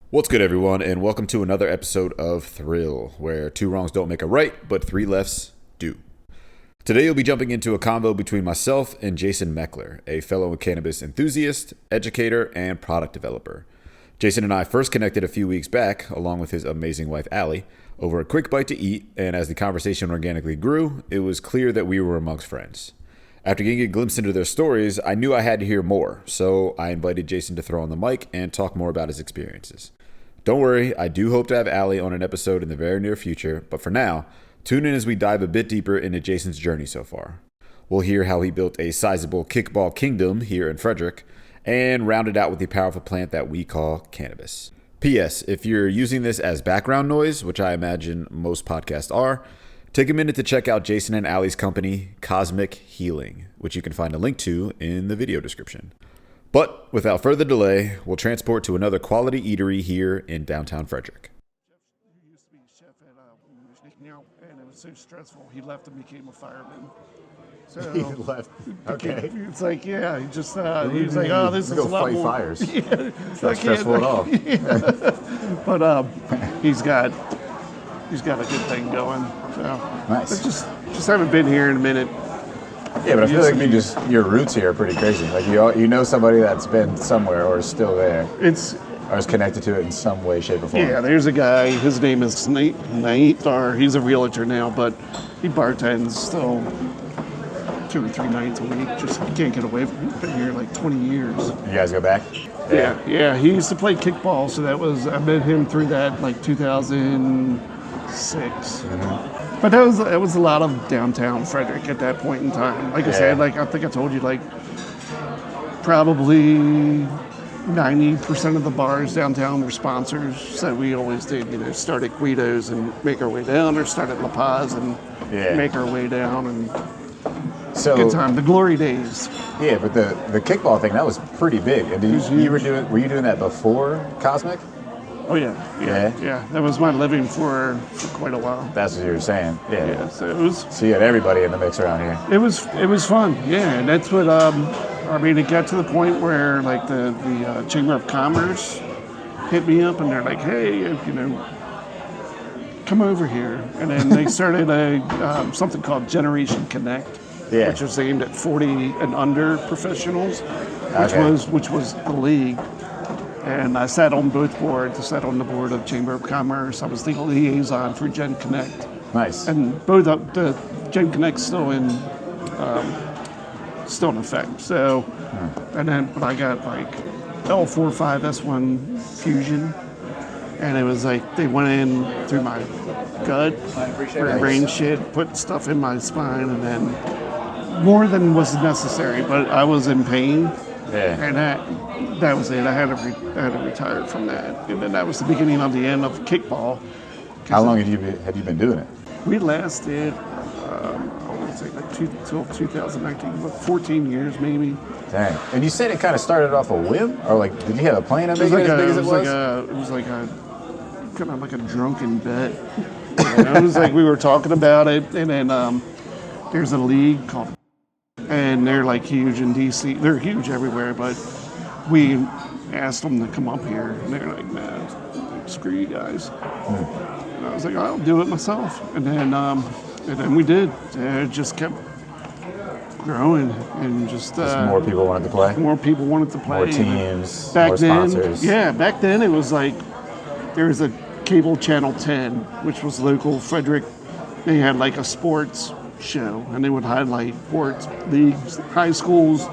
What's good, everyone, and welcome to another episode of THRL, where two wrongs don't make a right, but three lefts do. Today, you'll be jumping into a combo between myself and Jason Mecler, a fellow cannabis enthusiast, educator, and product developer. Jason and I first connected a few weeks back, along with his amazing wife, Allie, over a quick bite to eat, and as the conversation organically grew, it was clear that we were amongst friends. After getting a glimpse into their stories, I knew I had to hear more, so I invited Jason to throw on the mic and talk more about his experiences. Don't worry, I do hope to have Allie on an episode in the very near future, but for now, tune in as we dive a bit deeper into Jason's journey so far. We'll hear how he built a sizable Kickball Kingdom here in Frederick, and round it out with the powerful plant that we call cannabis. P.S. If you're using this as background noise, which I imagine most podcasts are, take a minute to check out Jason and Allie's company, Cosmic Healing, which you can find a link to in the video description. But without further delay, we'll transport to another quality eatery here in downtown Frederick. He used to be a chef at and it was so stressful. He left and became a fireman. So He left. Okay. It's like, yeah, he just he was like, oh, this is a lot fight more. fires. Yeah, It's not stressful at all. Yeah. But he's got a good thing going. So Nice. I just haven't been here in a minute. Yeah, but I feel like your roots here are pretty crazy. Like you know somebody that's been somewhere or is still there. Or is connected to it in some way, shape, or form. Yeah, there's a guy, his name is Nate, or he's a realtor now, but he bartends still 2 or 3 nights a week. Just can't get away from it. He's been here like 20 years. You guys go back? Yeah. He used to play kickball, so I met him through that like 2006. Mm-hmm. But that was a lot of downtown Frederick at that point in time. Like I said, like I think I told you, like probably 90% of the bars downtown were sponsors. So we always did, start at Guido's and make our way down, or start at La Paz and make our way down, and good time. The glory days. Yeah, but the kickball thing, that was pretty big. And were you doing that before Cosmic? Oh yeah. That was my living for quite a while. That's what you were saying. Yeah. So you had everybody in the mix around here. it was fun. Yeah, and that's what it got to the point where like the Chamber of Commerce hit me up and they're like, hey, come over here, and then they started something called Generation Connect, which was aimed at 40 and under professionals, which was the league. And I sat on both boards. I sat on the board of Chamber of Commerce. I was the liaison for Gen Connect. Nice. And both of the Gen Connect's still in effect. So, and then but I got like L45 S1 Fusion, and it was like they went in through my gut, brain shit, put stuff in my spine, and then more than was necessary. But I was in pain. Yeah. And that was it. I had to retire from that, and then that was the beginning of the end of kickball. How long had you been doing it? We lasted, I want to say till 2019, about 14 years maybe. Dang. And you said it kind of started off a whim, or like, did you have a plan to make it as big as it was? It was like a kind of like a drunken bet. It was like we were talking about it, and then there's a league called. And they're like huge in DC. They're huge everywhere, but we asked them to come up here, and they're like, "Nah, screw you guys." And I was like, "I'll do it myself." And then we did. It just kept growing, and just more people wanted to play. More people wanted to play. More teams. More sponsors. Back then it was like there was a cable channel 10, which was local Frederick. They had like a sports show, and they would highlight sports leagues, high schools,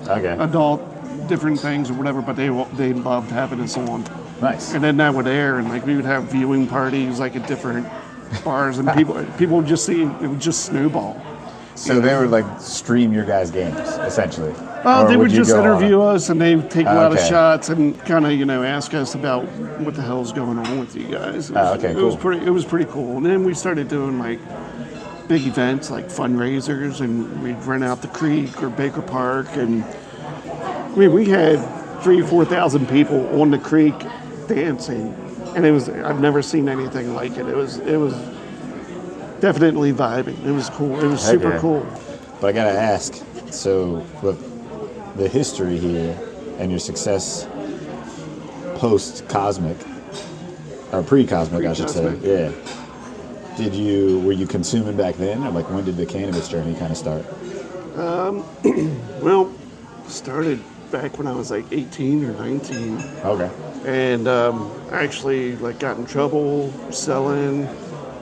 adult, different things or whatever, but they loved having us on. Nice. And then that would air, and like we would have viewing parties like at different bars, and people would just see it would just snowball. So they would like stream your guys' games essentially. They would just interview us, and they'd take a lot of shots and kind of ask us about what the hell's going on with you guys. It was pretty cool. And then we started doing like big events like fundraisers, and we'd rent out the Creek or Baker Park, and we had 3,000 or 4,000 people on the Creek dancing, and I've never seen anything like it. It was definitely vibing. It was cool. It was super cool. But I gotta ask, so with the history here and your success post Cosmic, Or pre-cosmic, I should say. Pre-cosmic. Yeah. Were you consuming back then? Or like when did the cannabis journey kind of start? Well, started back when I was like 18 or 19. Okay. And I actually like got in trouble selling.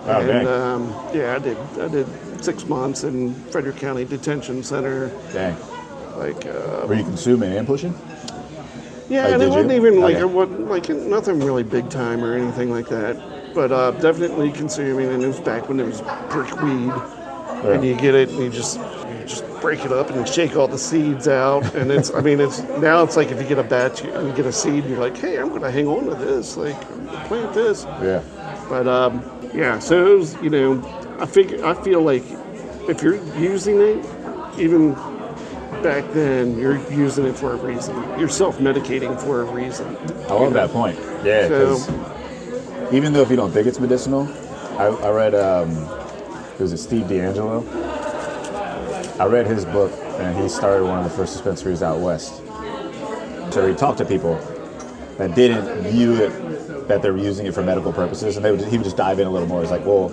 Oh, and dang. I did 6 months in Frederick County Detention Center. Dang. Like Were you consuming and pushing? yeah, Like, and it did wasn't you? even like Okay. it wasn't like nothing really big time or anything like that. But definitely consuming, and it was back when it was brick weed, and you get it and you just break it up and you shake all the seeds out, and it's now it's like if you get a batch and you get a seed, you're like, hey, I'm gonna hang on to this, like plant this. Yeah. But yeah, so it was, I feel like if you're using it, even back then, you're using it for a reason. You're self-medicating for a reason. I love that point. Yeah, because even though if you don't think it's medicinal, I read, was it Steve D'Angelo? I read his book, and he started one of the first dispensaries out west. So he talked to people that didn't view it, that they were using it for medical purposes, and he would just dive in a little more. He's like, well,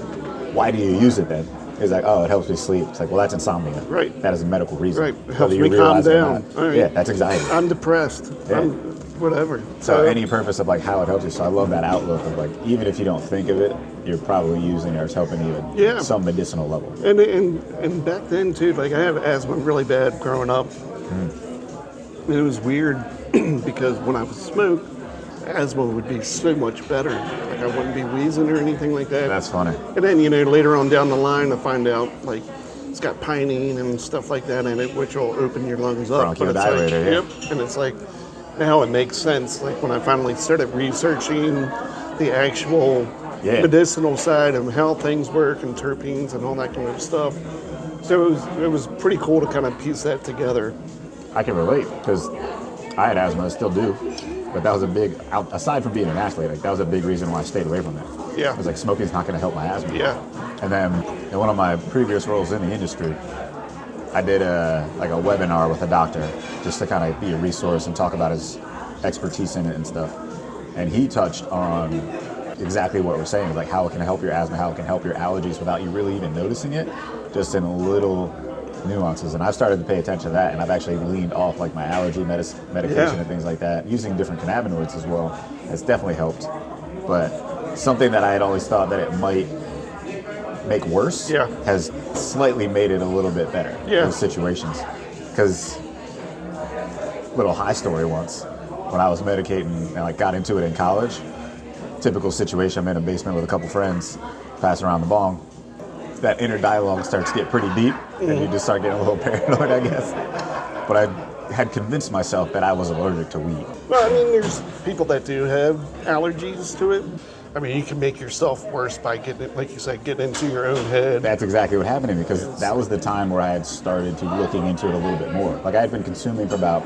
why do you use it then? He's like, oh, it helps me sleep. It's like, well, that's insomnia. Right. That is a medical reason. Right. It Whether helps you me calm realize it or down. not. Right. Yeah, that's anxiety. I'm depressed. Yeah. I'm whatever. So any purpose of like how it helps you. So I love that outlook of like, even if you don't think of it, you're probably using it or it's helping you at some medicinal level. And back then too, like I had asthma really bad growing up. It was weird because when I would smoke, asthma would be so much better. Like I wouldn't be wheezing or anything like that. That's funny. And then, later on down the line, I find out like it's got pinene and stuff like that in it, which will open your lungs up. But it's like, Bronchodilator, yeah. yep. And it's like, now it makes sense. Like when I finally started researching the actual medicinal side of how things work and terpenes and all that kind of stuff. So it was pretty cool to kind of piece that together. I can relate because I had asthma, I still do. But that was a big, aside from being an athlete, like that was a big reason why I stayed away from it. Yeah. It was like smoking's not going to help my asthma. Yeah. And then in one of my previous roles in the industry, I did a webinar with a doctor just to kind of be a resource and talk about his expertise in it and stuff. And he touched on exactly what we're saying, like how it can help your asthma, how it can help your allergies without you really even noticing it, just in little nuances. And I've started to pay attention to that, and I've actually leaned off like my allergy medication and things like that, using different cannabinoids as well. Has definitely helped. But something that I had always thought that it might make worse has slightly made it a little bit better in those situations. Because little high story once, when I was medicating and like got into it in college, typical situation, I'm in a basement with a couple friends, passing around the bong. That inner dialogue starts to get pretty deep, and you just start getting a little paranoid, I guess. But I had convinced myself that I was allergic to weed. Well, I mean, there's people that do have allergies to it. I mean, you can make yourself worse by getting it, like you said, getting into your own head. That's exactly what happened to me, because that was the time where I had started to looking into it a little bit more. Like I had been consuming for about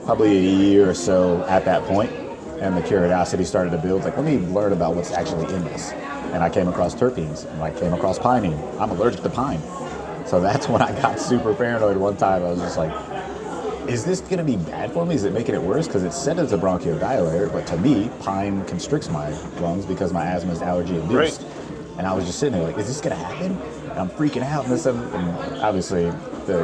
probably a year or so at that point, and the curiosity started to build. Like, let me learn about what's actually in this. And I came across terpenes, and I came across pinene. I'm allergic to pine. So that's when I got super paranoid one time. I was just like, is this going to be bad for me? Is it making it worse? Because it's said it's a bronchodilator, but to me, pine constricts my lungs because my asthma is allergy induced. Right. And I was just sitting there like, is this going to happen? And I'm freaking out. And obviously, the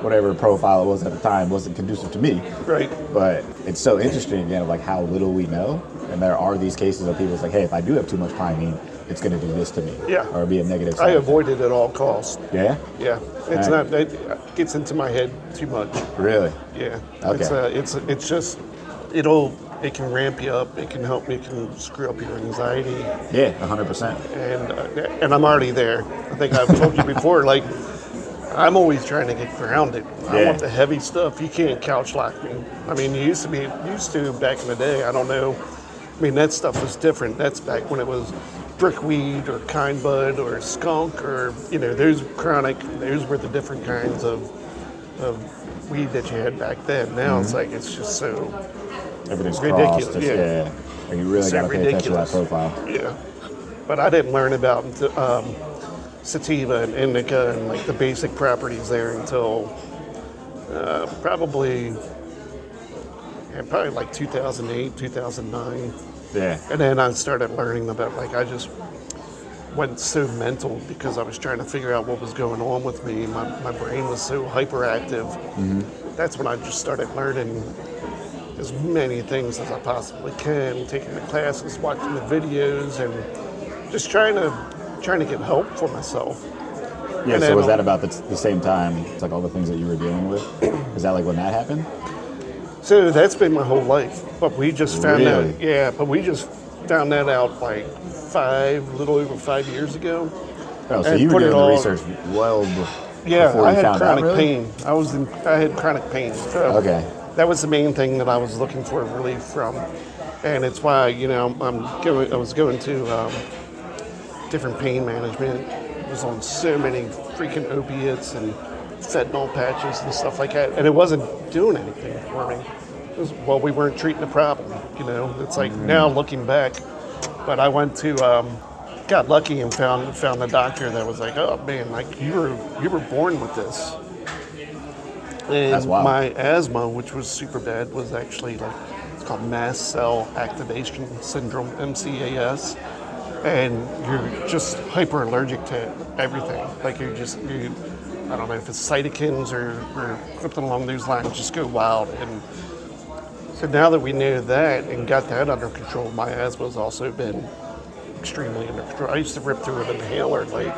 whatever profile it was at the time wasn't conducive to me. Right. But it's so interesting, again, of like how little we know. And there are these cases of people like, hey, if I do have too much pinene, it's going to do this to me. Yeah. Or be a negative side I effect. avoid it at all costs. Yeah? Yeah. It's not, it gets into my head too much. Really? Yeah. Okay. It's just, it can ramp you up. It can help, it can screw up your anxiety. Yeah, 100%. And I'm already there. I think I've told you before, like, I'm always trying to get grounded. I want the heavy stuff. You can't couch lock me. I mean, you used to back in the day, I don't know. I mean, that stuff was different. That's back when it was brickweed or kind bud or skunk or, those were the different kinds of weed that you had back then. Now it's like, it's just so everything's ridiculous. Crossed. Yeah. Like you really got to pay attention to that profile. Yeah. But I didn't learn about sativa and indica and like the basic properties there until probably like 2008, 2009. Yeah. And then I started learning about, like, I just went so mental because I was trying to figure out what was going on with me. My brain was so hyperactive. That's when I just started learning as many things as I possibly can, taking the classes, watching the videos, and just trying to get help for myself. Yeah, And so then, was that about the same time, it's like all the things that you were dealing with? Is that like when that happened? So that's been my whole life. But we just found Really? that, yeah, but we just found that out like little over 5 years ago. Oh, so And you were put it doing the all- research well Yeah, before I you had found chronic out, really? pain. I had chronic pain. So Okay. that was the main thing that I was looking for relief from. And it's why, I was going to different pain management. I was on so many freaking opiates and fentanyl patches and stuff like that. And it wasn't doing anything for me. Well, we weren't treating the problem, It's like now looking back. But I went to, got lucky and found a doctor that was like, oh man, like you were born with this. And That's wild. my asthma, which was super bad, was actually it's called mast cell activation syndrome, MCAS. And you're just hyper allergic to everything. Like I don't know if it's cytokines or something along those lines, just go wild. And so now that we knew that and got that under control, my asthma's also been extremely under control. I used to rip through an inhaler like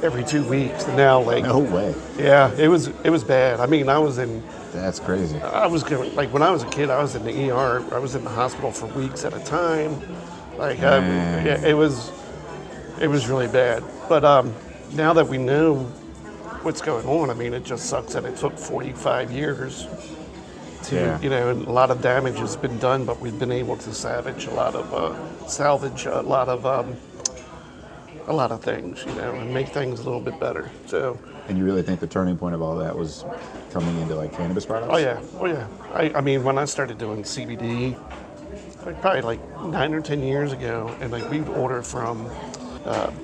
every 2 weeks, and now No way. yeah, it was bad. I mean, That's crazy. I was going, like when I was a kid, I was in the ER. I was in the hospital for weeks at a time. Yeah, it was really bad. But now that we know what's going on, I mean, it just sucks that it took 45 years to, Yeah. and a lot of damage has been done, but we've been able to salvage a lot of things, and make things a little bit better. So. And you really think the turning point of all that was coming into like cannabis products? Oh yeah. I mean, when I started doing CBD, probably like 9 or 10 years ago, and like we'd order from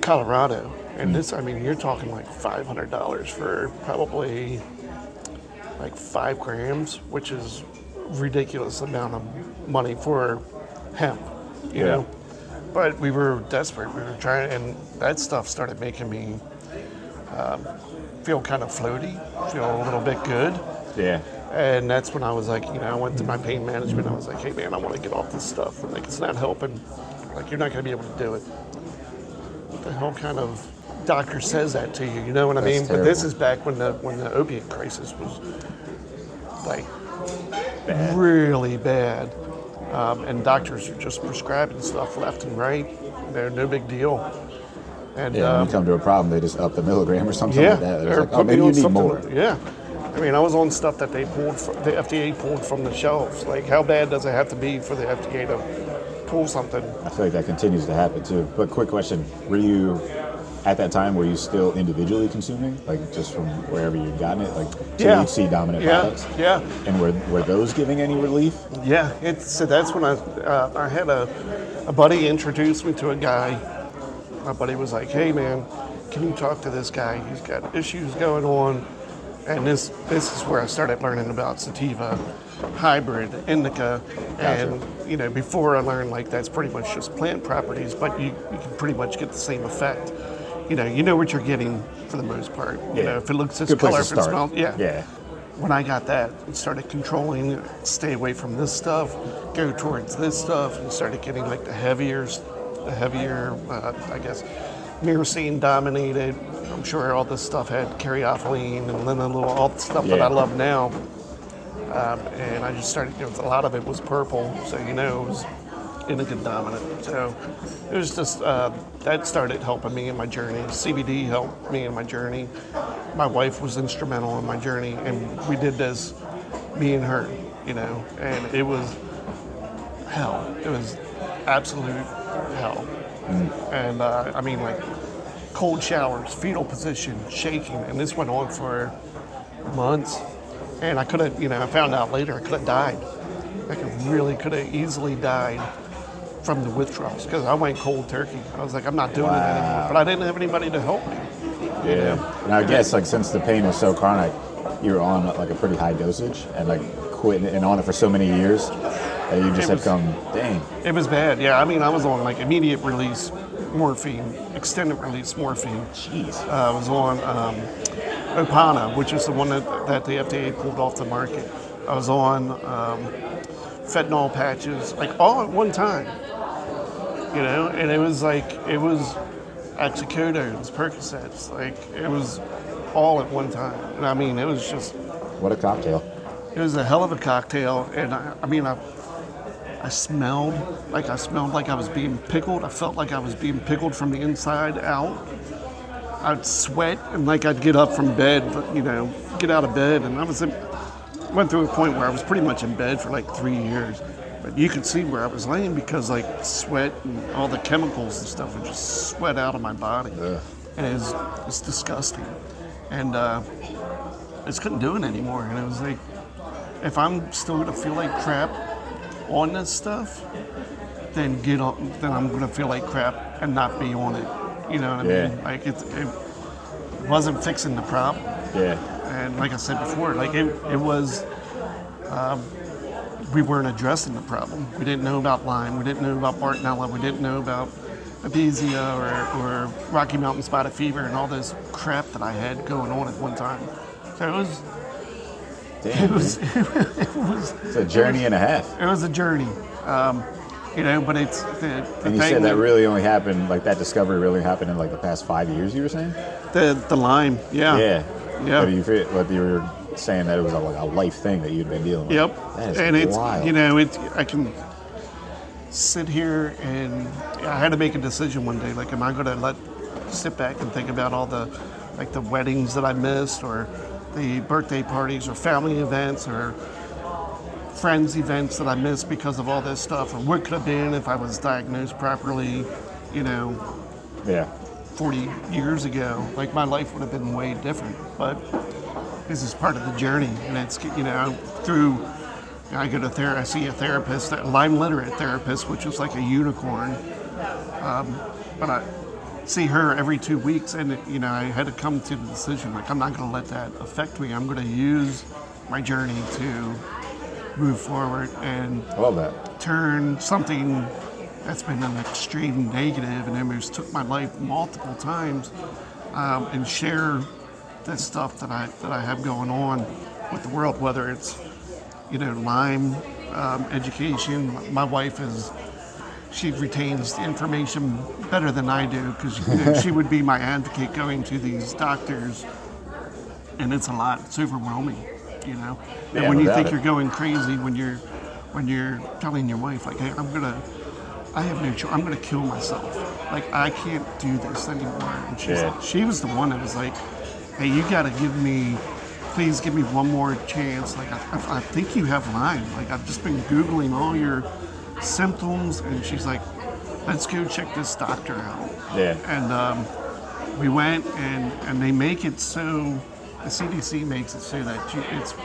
Colorado, and this, I mean, you're talking like $500 for probably like 5 grams, which is ridiculous amount of money for hemp, you know. But we were desperate. We were trying, and that stuff started making me feel kind of floaty, feel a little bit good. Yeah. And that's when I was like, I went to my pain management. I was like, hey man, I want to get off this stuff. And like, it's not helping. Like, you're not going to be able to do it. What the hell kind of doctor says that to you? You know what I mean? Terrible. But this is back when the opiate crisis was like really bad. And doctors are just prescribing stuff left and right. They're no big deal. And when you come to a problem, they just up the milligram or something like that. They're like, oh, put me maybe you on need something. more. Yeah. I mean, I was on stuff that the FDA pulled from the shelves. Like, how bad does it have to be for the FDA to pull something? I feel like that continues to happen too. But quick question, at that time, were you still individually consuming? Like just from wherever you'd gotten it? Like THC dominant products? Yeah. And were those giving any relief? Yeah. So that's when I had a buddy introduce me to a guy. My buddy was like, hey man, can you talk to this guy? He's got issues going on. And this is where I started learning about sativa, hybrid, indica, and before I learned like that's pretty much just plant properties, but you can pretty much get the same effect. You know what you're getting for the most part. If it looks this color, if it smells, Yeah. When I got that, and started controlling, stay away from this stuff, go towards this stuff, and started getting like the heavier, I guess, myrcene dominated. I'm sure all this stuff had caryophyllene and linalool, all the stuff that I love now. And I just started, a lot of it was purple, so it was indica dominant. So it was just, that started helping me in my journey. CBD helped me in my journey. My wife was instrumental in my journey, and we did this, me and her, and it was hell. It was absolute hell. And I mean, like, cold showers, fetal position, shaking, and this went on for months. And I could have, I found out later I could have died. I could have easily died from the withdrawals because I went cold turkey. I was like, I'm not doing it anymore. But I didn't have anybody to help me. And I guess like since the pain was so chronic, you were on like a pretty high dosage and like quit and on it for so many years. And you just have come, dang. It was bad. Yeah, I mean, I was on like immediate release morphine, extended release morphine. Jeez. I was on Opana, which is the one that the FDA pulled off the market. I was on fentanyl patches, like all at one time. You know, and it was educator, it was Percocets, like it was all at one time. And I mean, it was just. What a cocktail. It was a hell of a cocktail, and I smelled like I was being pickled. I felt like I was being pickled from the inside out. I'd sweat, and like I'd get up from bed, you know, get out of bed, and went through a point where I was pretty much in bed for like 3 years. But you could see where I was laying because like sweat and all the chemicals and stuff would just sweat out of my body. Ugh. And it's disgusting. And I just couldn't do it anymore. And it was like, if I'm still gonna feel like crap on this stuff, then I'm gonna feel like crap and not be on it. You know what I mean? Like it wasn't fixing the problem. Yeah. And like I said before, like it was, we weren't addressing the problem. We didn't know about Lyme. We didn't know about Bartonella. We didn't know about Babesia or Rocky Mountain Spotted Fever and all this crap that I had going on at one time. So it was. Damn, it's a journey and a half. It was a journey, you know. But it's the and you thing said that really only happened, like that discovery really happened in like the past 5 years. You were saying? The Lyme, yeah. But you were saying that it was like a life thing that you'd been dealing with. Yep. That is and wild. it's, you know, I can sit here and I had to make a decision one day. Like, am I going to sit back and think about all the weddings that I missed, or the birthday parties, or family events, or friends events that I missed because of all this stuff, or what could have been if I was diagnosed properly, you know, 40 years ago. Like, my life would have been way different. But this is part of the journey, and it's, you know, I go to therapy. I see a therapist, a Lyme literate therapist, which is like a unicorn. But I see her every 2 weeks, and you know, I had to come to the decision, like, I'm not going to let that affect me. I'm going to use my journey to move forward and turn something that's been an extreme negative and almost took my life multiple times, and share this stuff that I have going on with the world, whether it's, you know, Lyme, education. My wife she retains the information better than I do, because, you know, she would be my advocate going to these doctors, and it's a lot. It's overwhelming, you know. And when you think you're going crazy, when you're telling your wife, like, hey, I have no choice. I'm gonna kill myself. Like, I can't do this anymore. And she was the one that was like, hey, you gotta please give me one more chance. Like, I think you have Lyme. Like, I've just been Googling all your symptoms, and she's like, let's go check this doctor out. Yeah. And we went, and they make it so, the CDC makes it so that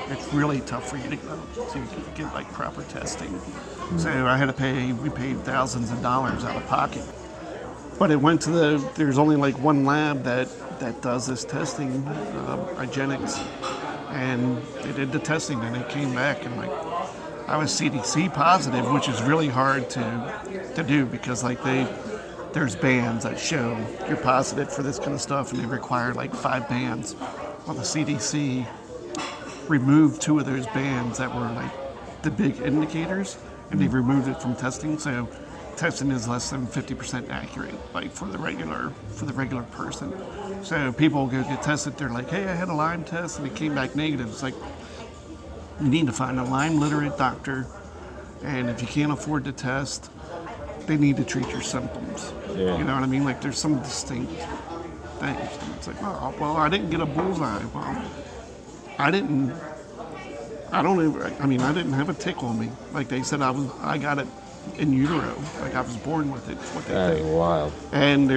it's really tough for you to go to get like proper testing. Mm-hmm. So we paid thousands of dollars out of pocket. But it went to there's only like one lab that does this testing, Igenics, and they did the testing, and it came back, and like, I was CDC positive, which is really hard to do, because like there's bands that show you're positive for this kind of stuff, and they require like 5 bands. Well, the CDC removed 2 of those bands that were like the big indicators, and they removed it from testing. So testing is less than 50% accurate, like for the regular person. So people go get tested. They're like, hey, I had a Lyme test and it came back negative. It's like, you need to find a Lyme literate doctor, and if you can't afford to test, they need to treat your symptoms. Yeah. You know what I mean? Like, there's some distinct things. It's like, oh, well, I didn't get a bullseye. Well, I didn't have a tick on me. Like, they said I got it in utero. Like, I was born with it. What they That is wild. And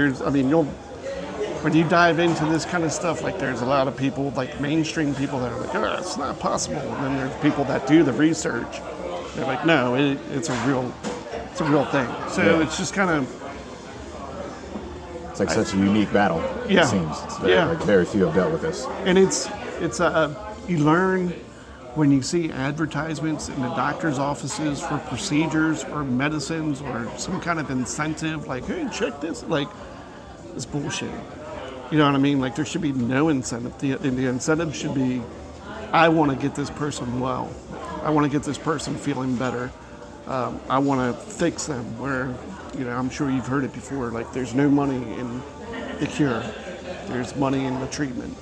when you dive into this kind of stuff, like, there's a lot of people, like mainstream people, that are like, oh, it's not possible. And then there's people that do the research. They're like, no, it's a real thing. So it's just kind of. It's like such a unique battle. Yeah. It seems. It's very few have dealt with this. And it's you learn when you see advertisements in the doctor's offices for procedures or medicines or some kind of incentive, like, hey, check this, like, it's bullshit. You know what I mean? Like, there should be no incentive. The incentive should be, I want to get this person well. I want to get this person feeling better. I want to fix them where, you know, I'm sure you've heard it before, like, there's no money in the cure. There's money in the treatment.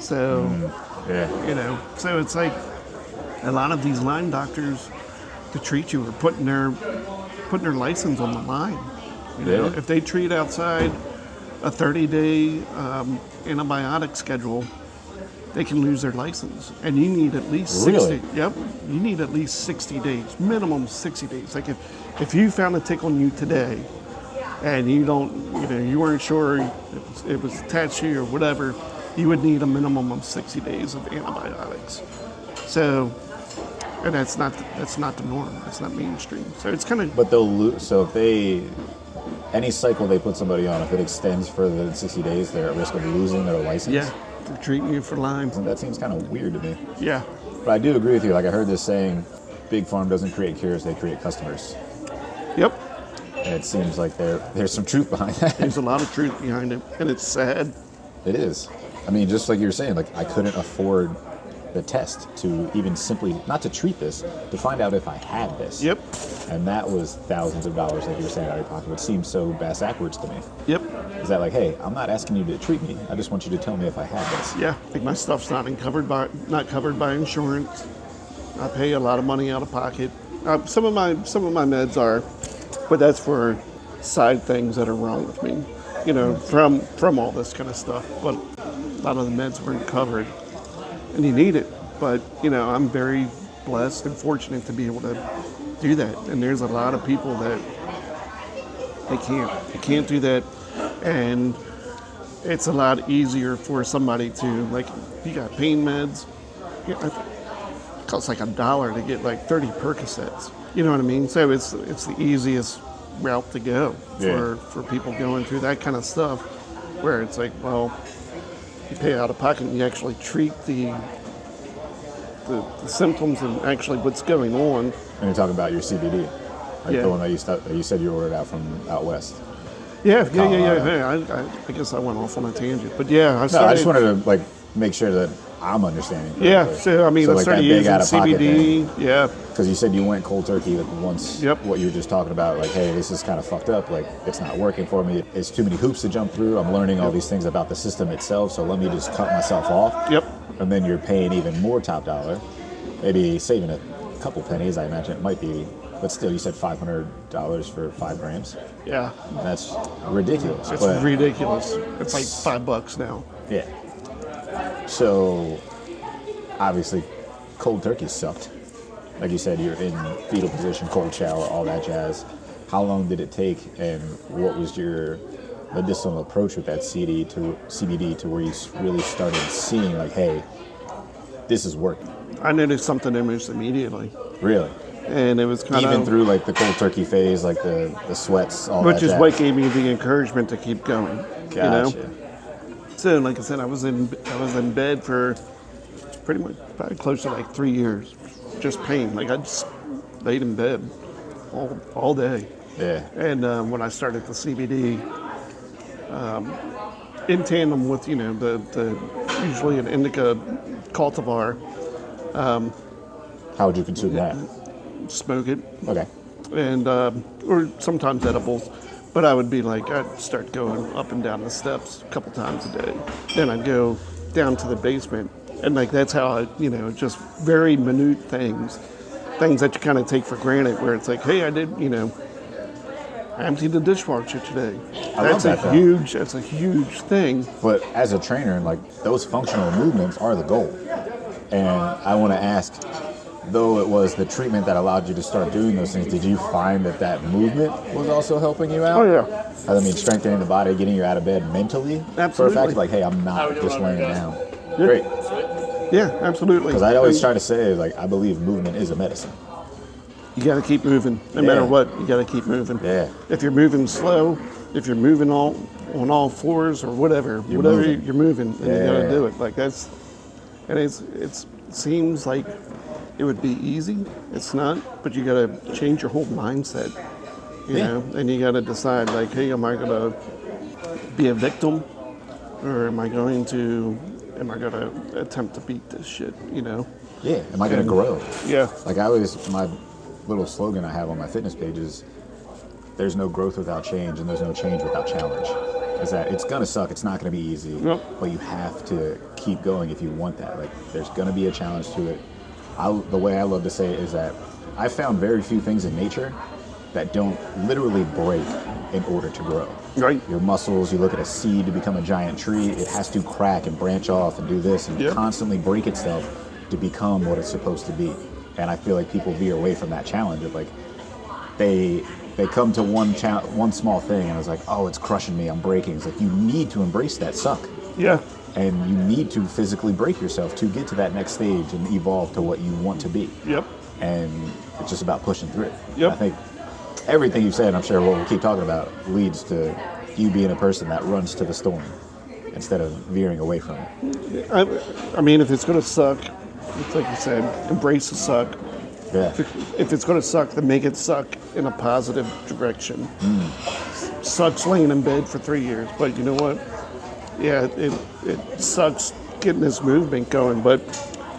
So, you know, so it's like a lot of these line doctors to treat you are putting their license on the line. You know, if they treat outside a 30-day antibiotic schedule, they can lose their license. And you need at least 60. Really? Yep. You need at least 60 days, minimum 60 days. Like if you found a tick on you today and you don't, you know, you weren't sure it was attached to you or whatever, you would need a minimum of 60 days of antibiotics. So, and that's not the norm. That's not mainstream. So it's kind of. But they'll lose. So if any cycle they put somebody on, if it extends further than 60 days, they're at risk of losing their license. Yeah, they're treating you for Lyme. That seems kind of weird to me. Yeah. But I do agree with you. Like, I heard this saying, Big Pharma doesn't create cures, they create customers. Yep. And it seems like there's some truth behind that. There's a lot of truth behind it, and it's sad. It is. I mean, just like you were saying, like, I couldn't afford the test to even simply, not to treat this, to find out if I had this. Yep. And that was thousands of dollars, like you were saying, out of your pocket, which seems so backwards to me. Yep. Is that like, hey, I'm not asking you to treat me. I just want you to tell me if I had this. Yeah. Like my stuff's not covered by insurance. I pay a lot of money out of pocket. Some of my meds are, but that's for side things that are wrong with me. You know, from all this kind of stuff. But a lot of the meds weren't covered, and you need it. But you know, I'm very blessed and fortunate to be able to do that. And there's a lot of people that they can't do that, and it's a lot easier for somebody to, like, you got pain meds. It costs like $1 to get like 30 Percocets. You know what I mean? So it's the easiest route to go for people going through that kind of stuff, where it's like, well, you pay out of pocket and you actually treat the symptoms and actually what's going on. And you're talking about your CBD, like the one that you said you ordered out from out west. Yeah. I guess I went off on a tangent, but yeah, I just wanted to like make sure that I'm understanding correctly. Yeah, so I mean, I started using CBD. Yeah, because you said you went cold turkey once. Yep. What you were just talking about, like, hey, this is kind of fucked up. Like, it's not working for me. It's too many hoops to jump through. I'm learning all these things about the system itself. So let me just cut myself off. Yep. And then you're paying even more top dollar, maybe saving a couple pennies. I imagine it might be, but still, you said $500 for 5 grams. Yeah. That's ridiculous. It's ridiculous. It's like $5 now. Yeah. So, obviously, cold turkey sucked. Like you said, you're in fetal position, cold shower, all that jazz. How long did it take, and what was your medicinal approach with that CBD to where you really started seeing, like, hey, this is working? I noticed something almost immediately. Really? And it was kind of... Even through, like, the cold turkey phase, like the sweats, all that which is jazz. what gave me the encouragement to keep going. Gotcha. You know? So, like I said, I was in bed for pretty much probably close to like 3 years, just pain. Like I just laid in bed all day. Yeah. And when I started the CBD, in tandem with, you know, the usually an indica cultivar. How would you consume that? Smoke it. Okay. And or sometimes edibles. But I would be like, I'd start going up and down the steps a couple times a day. Then I'd go down to the basement. And like, that's how I, you know, just very minute things that you kind of take for granted, where it's like, hey, I did, you know, I emptied the dishwasher today. That's a huge thing. But as a trainer, like, those functional movements are the goal. And I want to ask, though it was the treatment that allowed you to start doing those things, did you find that movement was also helping you out? Oh, yeah. I mean, strengthening the body, getting you out of bed mentally? Absolutely. For a fact, like, hey, I'm not just laying down. Yeah. Great. Yeah, absolutely. Because I always try to say, like, I believe movement is a medicine. You got to keep moving. No matter what, you got to keep moving. Yeah. If you're moving slow, if you're moving on all fours or whatever, you're moving, and you got to do it. Like, that's, and it seems like it would be easy. It's not, but you got to change your whole mindset, you know, and you got to decide like, hey, am I going to be a victim, or am I going to attempt to beat this shit, you know? Yeah. Am I going to grow? Yeah. Like my little slogan I have on my fitness page is, there's no growth without change, and there's no change without challenge. Is that it's gonna suck, it's not gonna be easy, but you have to keep going if you want that. Like, there's gonna be a challenge to it. The way I love to say it is that I found very few things in nature that don't literally break in order to grow. Right. Your muscles, you look at a seed to become a giant tree, it has to crack and branch off and do this and constantly break itself to become what it's supposed to be. And I feel like people veer away from that challenge of like, they come to one small thing and it's like, oh, it's crushing me, I'm breaking. It's like, you need to embrace that suck. Yeah. And you need to physically break yourself to get to that next stage and evolve to what you want to be. Yep. And it's just about pushing through it. Yep. I think everything you've said, and I'm sure what we'll keep talking about, leads to you being a person that runs to the storm instead of veering away from it. I mean, if it's going to suck, it's like you said, embrace the suck. Yeah. If it's going to suck, then make it suck in a positive direction. Sucks laying in bed for 3 years, but you know what? Yeah, it sucks getting this movement going. But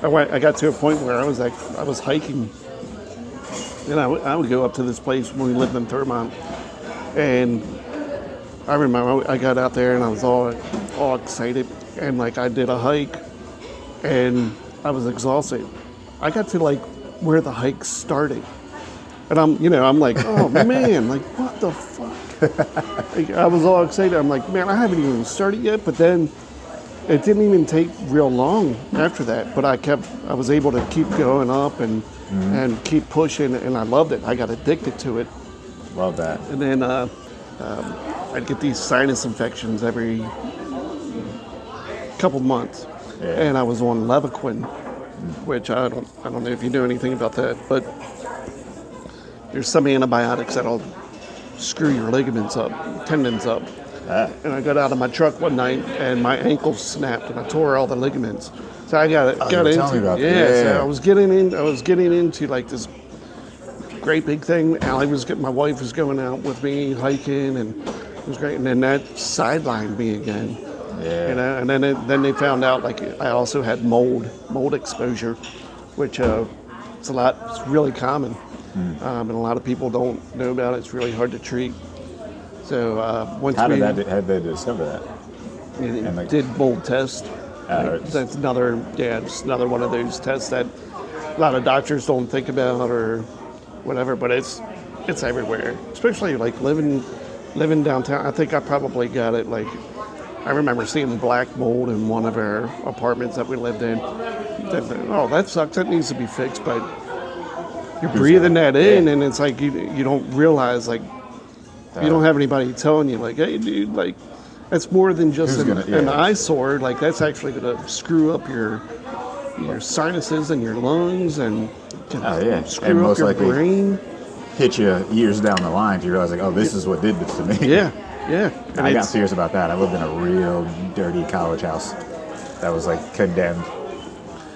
I got to a point where I was hiking, and I would go up to this place when we lived in Thurmont, and I remember I got out there and I was all excited, and like I did a hike, and I was exhausted. I got to like where the hike started, and I'm like, oh man, like what the fuck? Like, I was all excited. I'm like, man, I haven't even started yet. But then it didn't even take real long after that. But I was able to keep going up and keep pushing, and I loved it. I got addicted to it. Love that. And then I'd get these sinus infections every couple months, and I was on Levaquin, which I don't know if you know anything about that, but there's some antibiotics that'll screw your ligaments up, tendons up. And I got out of my truck one night and my ankle snapped and I tore all the ligaments. So I got into so I was getting into like this great big thing. My wife was going out with me hiking, and it was great. And then that sidelined me again. Yeah. You know, and then they found out like I also had mold exposure, which it's really common, and a lot of people don't know about it. It's really hard to treat. So how did they discover that? Did mold test. That's another one of those tests that a lot of doctors don't think about or whatever, but it's everywhere, especially like living downtown. I think I probably got it like. I remember seeing black mold in one of our apartments that we lived in. Oh, that sucks. That needs to be fixed. But you're breathing that in, and it's like you don't realize, like, you don't have anybody telling you, like, hey, dude, like, that's more than just an eyesore. Like, that's actually going to screw up your sinuses and your lungs and screw up your brain. Hit you years down the line, you realize, like, oh, this is what did this to me. Yeah. Yeah, and I got serious about that. I lived in a real dirty college house that was like condemned.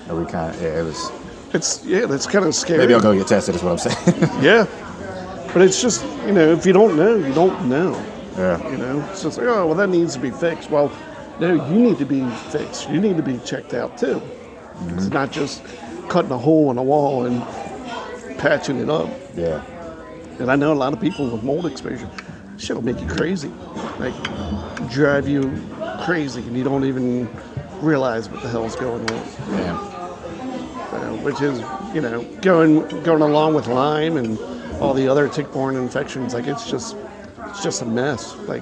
And that's kind of scary. Maybe I'll go get tested, is what I'm saying. Yeah, but it's just, if you don't know, you don't know. Yeah. It's just like, oh, well, that needs to be fixed. Well, no, you need to be fixed. You need to be checked out too. Mm-hmm. It's not just cutting a hole in a wall and patching it up. Yeah. And I know a lot of people with mold exposure. Shit'll make you crazy, like drive you crazy, and you don't even realize what the hell's going on. Yeah. Which is, going along with Lyme and all the other tick-borne infections. Like it's just a mess. Like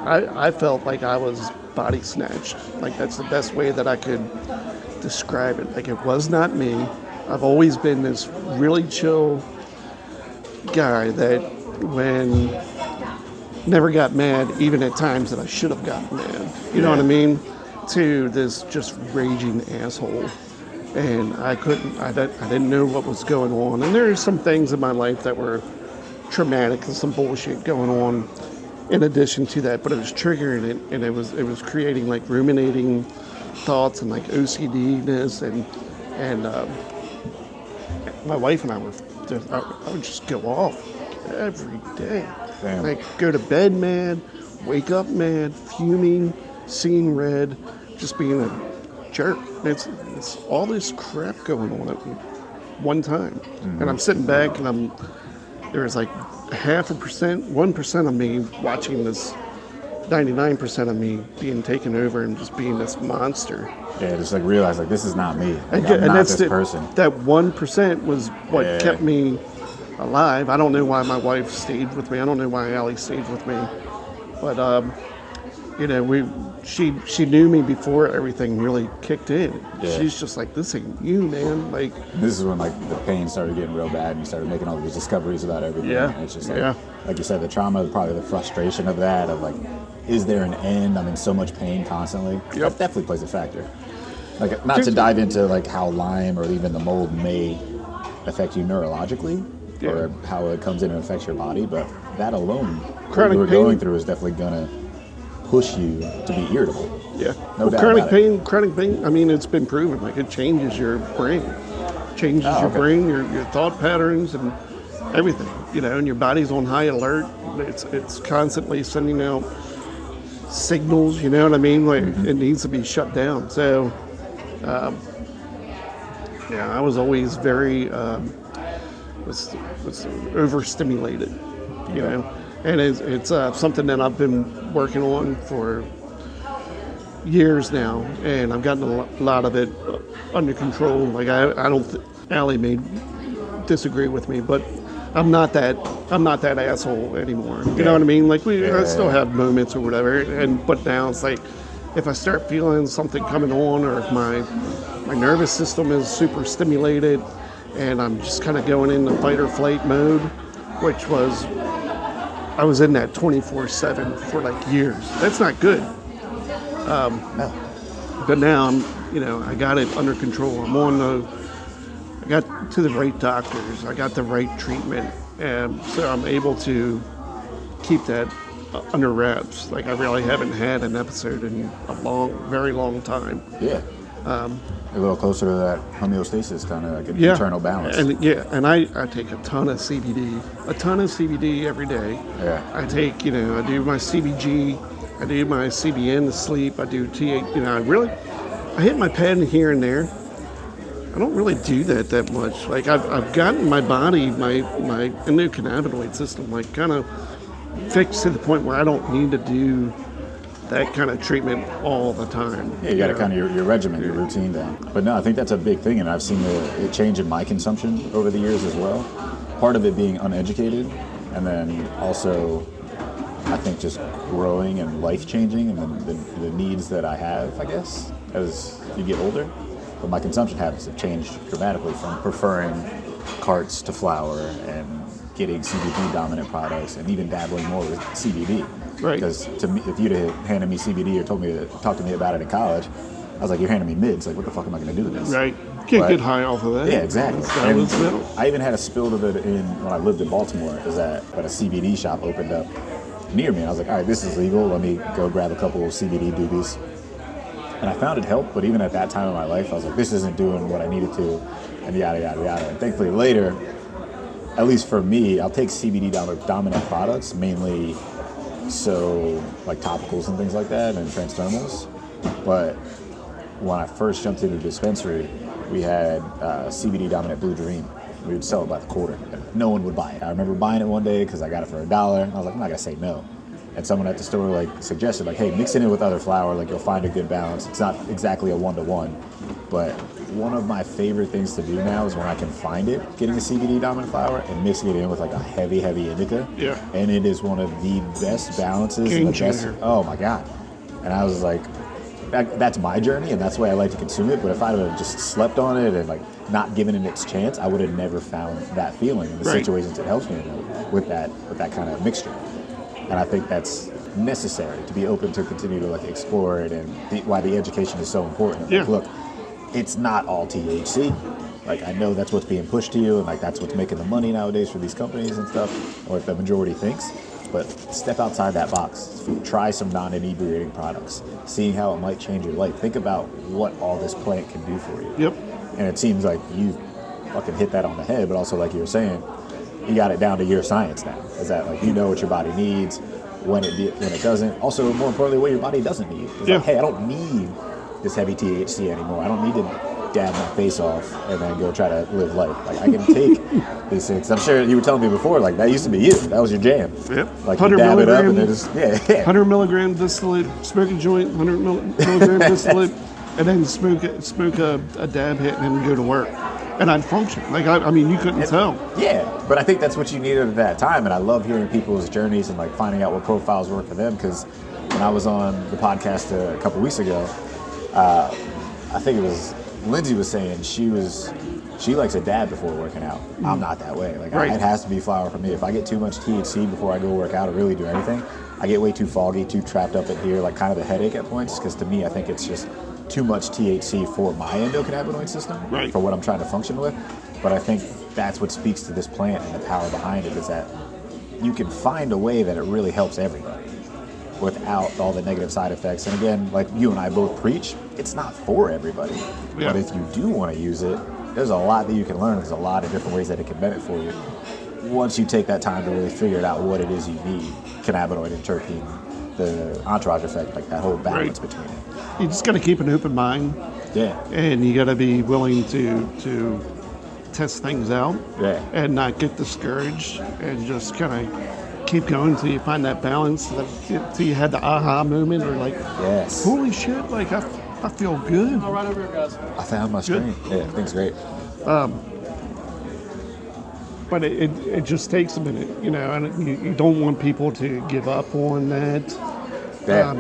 I felt like I was body snatched. Like that's the best way that I could describe it. Like it was not me. I've always been this really chill guy that never got mad, even at times that I should have gotten mad. You know what I mean? To this just raging asshole. And I didn't know what was going on. And there are some things in my life that were traumatic and some bullshit going on in addition to that, but it was triggering it, and it was creating like ruminating thoughts and like OCD-ness and my wife and I were, I would just go off every day. Damn. Like, go to bed mad, wake up mad, fuming, seeing red, just being a jerk. It's all this crap going on at one time. And I'm sitting back and there's like 0.5%, 1% of me watching this 99% of me being taken over and just being this monster. Yeah, just like realize like this is not me. Like, And I'm not that's this person. That 1% was what kept me alive. I don't know why my wife stayed with me. I don't know why Allie stayed with me. But you know, she knew me before everything really kicked in. Yeah. She's just like, this ain't you, man. Like, This is when like the pain started getting real bad and you started making all these discoveries about everything. Yeah. And it's just like you said, the trauma, probably the frustration of that, of like, is there an end? I'm in so much pain constantly. That definitely plays a factor. Like, not to dive into like how Lyme or even the mold may affect you neurologically or how it comes in and affects your body, but that alone, what you were going through is definitely gonna push you to be irritable. Yeah. No doubt chronic about pain, I mean, it's been proven, like, it changes your brain. Changes your brain, your thought patterns and everything, you know, and your body's on high alert. It's constantly sending out signals, you know what I mean? Like, it needs to be shut down. So, I was always very was overstimulated, you know, and it's something that I've been working on for years now, and I've gotten a lot of it under control. Like, I don't, Allie may disagree with me, but I'm not that asshole anymore. You know what I mean? Like, I still have moments or whatever, but now it's like, if I start feeling something coming on, or if my nervous system is super stimulated, and I'm just kind of going into fight or flight mode, which was, I was in that 24/7 for like years. That's not good. But now I got it under control. I got to the right doctors. I got the right treatment, and so I'm able to keep that under wraps. Like, I really haven't had an episode in a very long time. Yeah. A little closer to that homeostasis, kind of like an internal balance. And I take a ton of CBD every day. Yeah. I take, I do my CBG, I do my CBN to sleep, I do T8, I hit my pen here and there. I don't really do that much. Like, I've gotten my body, my endocannabinoid system, like, kind of fixed to the point where I don't need to do that kind of treatment all the time. Yeah, you got to kind of your regimen, your routine down. But no, I think that's a big thing, and I've seen it change in my consumption over the years as well. Part of it being uneducated, and then also, I think, just growing and life changing, and the needs that I have, I guess, as you get older. But my consumption habits have changed dramatically, from preferring carts to flower and getting CBD dominant products, and even dabbling more with CBD. Right. Because to me, if you'd have handed me CBD or told me to talk to me about it in college, I was like, you're handing me mids. Like, what the fuck am I going to do with this? Right. Can't get high off of that. Yeah, exactly. I even had a spill of it when I lived in Baltimore. Is that a CBD shop opened up near me. And I was like, all right, this is legal. Let me go grab a couple of CBD doobies. And I found it helped, but even at that time in my life, I was like, this isn't doing what I needed to, and yada, yada, yada. And thankfully later, at least for me, I'll take CBD dominant products, mainly so like topicals and things like that, and transdermals. But when I first jumped into the dispensary, we had CBD dominant Blue Dream. We would sell it by the quarter. No one would buy it. I remember buying it one day because I got it for $1. I was like, I'm not gonna say no. And someone at the store suggested, hey, mix it in with other flour, you'll find a good balance. It's not exactly a 1-to-1, but one of my favorite things to do now is when I can find it, getting a CBD dominant flour and mixing it in with a heavy indica. Yeah. And it is one of the best balances. Game and the best. changer. Oh my God. And I was like, that's my journey, and that's the way I like to consume it. But if I'd have just slept on it and not given it its chance, I would have never found that feeling in the situations it helps me with that kind of mixture. And I think that's necessary to be open to continue to explore it, and why the education is so important. Yeah. Look, it's not all THC. I know that's what's being pushed to you, and that's what's making the money nowadays for these companies and stuff, or what the majority thinks. But step outside that box. Try some non-inebriating products. Seeing how it might change your life. Think about what all this plant can do for you. Yep. And it seems like you've fucking hit that on the head, but also like you were saying, you got it down to your science now. Is that like you know what your body needs, when it doesn't. Also, more importantly, what your body doesn't need. It's like, hey, I don't need this heavy THC anymore. I don't need to dab my face off and then go try to live life. Like, I can take these things. I'm sure you were telling me before, like, that used to be you. That was your jam. Yep. Like, you dab it up and then just, 100 milligram distillate, smoke a joint, 100 milligram distillate, and then smoke a dab hit and then go to work. And I'd function. Like, I mean, you couldn't tell. Yeah, but I think that's what you needed at that time. And I love hearing people's journeys and, like, finding out what profiles work for them. Because when I was on the podcast a couple weeks ago, I think it was Lindsay was saying she likes a dab before working out. I'm not that way. Like, it has to be flower for me. If I get too much THC before I go work out or really do anything, I get way too foggy, too trapped up in here, like kind of a headache at points. Because to me, I think it's just too much THC for my endocannabinoid system, for what I'm trying to function with. But I think that's what speaks to this plant and the power behind it, is that you can find a way that it really helps everybody without all the negative side effects. And again, like you and I both preach, it's not for everybody. But if you do want to use it, there's a lot that you can learn. There's a lot of different ways that it can benefit for you once you take that time to really figure out what it is you need, cannabinoid and terpene, the entourage effect, like that whole balance between it. You just got to keep an open mind. Yeah. And you got to be willing to test things out. Yeah. And not get discouraged and just kind of keep going until you find that balance, until you had the aha moment, or like, holy shit, like I feel good. Right over here, guys. I found my screen. Yeah, everything's great. But it just takes a minute, you know, and you don't want people to give up on that.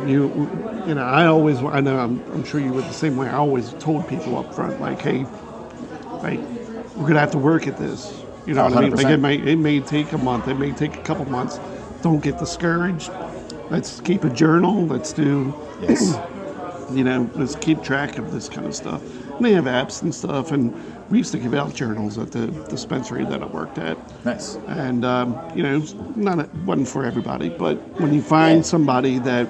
You know, I know I'm sure you were the same way. I always told people up front, like, hey, like, we're gonna have to work at this. You know what I mean? Like, it may take a month, it may take a couple months. Don't get discouraged. Let's keep a journal. Let's do, you know, let's keep track of this kind of stuff. And they have apps and stuff, and we used to give out journals at the dispensary that I worked at. Nice. And you know, it wasn't for everybody, but when you find somebody that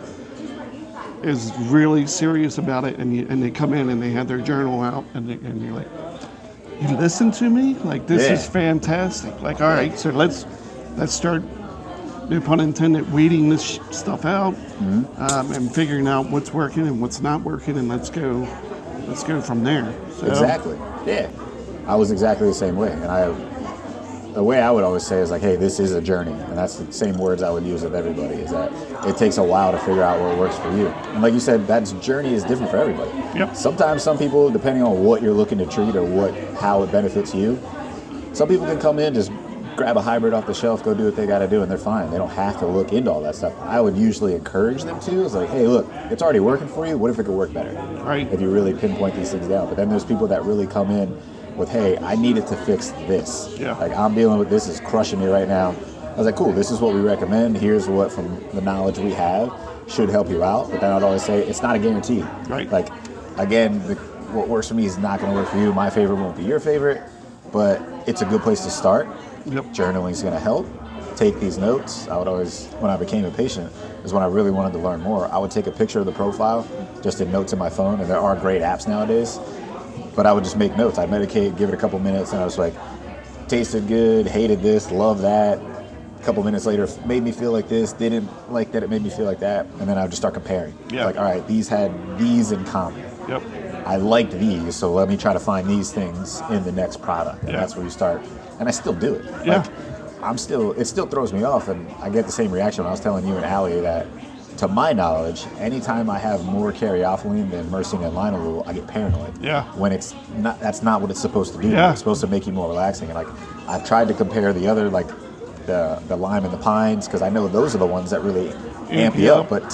is really serious about it, and they come in and they have their journal out, and you're like, you listen to me? Like, this is fantastic. Like, all right, so let's start, no pun intended, weeding this stuff out, and figuring out what's working and what's not working, and let's go from there. So, exactly. Yeah. I was exactly the same way. And the way I would always say is like, hey, this is a journey. And that's the same words I would use with everybody, is that it takes a while to figure out what works for you. And like you said, that journey is different for everybody. Yep. Sometimes some people, depending on what you're looking to treat or how it benefits you, some people can come in, just grab a hybrid off the shelf, go do what they got to do, and they're fine. They don't have to look into all that stuff. I would usually encourage them to. It's like, hey, look, it's already working for you. What if it could work better? Right. If you really pinpoint these things down. But then there's people that really come in with, hey, I need it to fix this. Yeah. Like, I'm dealing with this, is crushing me right now. I was like, cool, this is what we recommend. Here's what, from the knowledge we have, should help you out. But then I'd always say, it's not a guarantee. Right. Like, again, what works for me is not going to work for you. My favorite won't be your favorite, but it's a good place to start. Yep. Journaling is going to help. Take these notes. I would always, when I became a patient, is when I really wanted to learn more. I would take a picture of the profile, just in notes in my phone, and there are great apps nowadays. But I would just make notes. I'd medicate, give it a couple minutes, and I was like, tasted good, hated this, love that. A couple minutes later, made me feel like this, didn't like that it made me feel like that. And then I would just start comparing. Yeah. Like, all right, these had these in common. Yep. I liked these, so let me try to find these things in the next product. And that's where you start. And I still do it. Yeah. Like, it still throws me off, and I get the same reaction when I was telling you and Allie that, to my knowledge, anytime I have more caryophyllene than myrcene and linalool, I get paranoid. Yeah. When it's not, that's not what it's supposed to do. Yeah. It's supposed to make you more relaxing. And like, I've tried to compare the other, like the lime and the pines, because I know those are the ones that really amp you up. But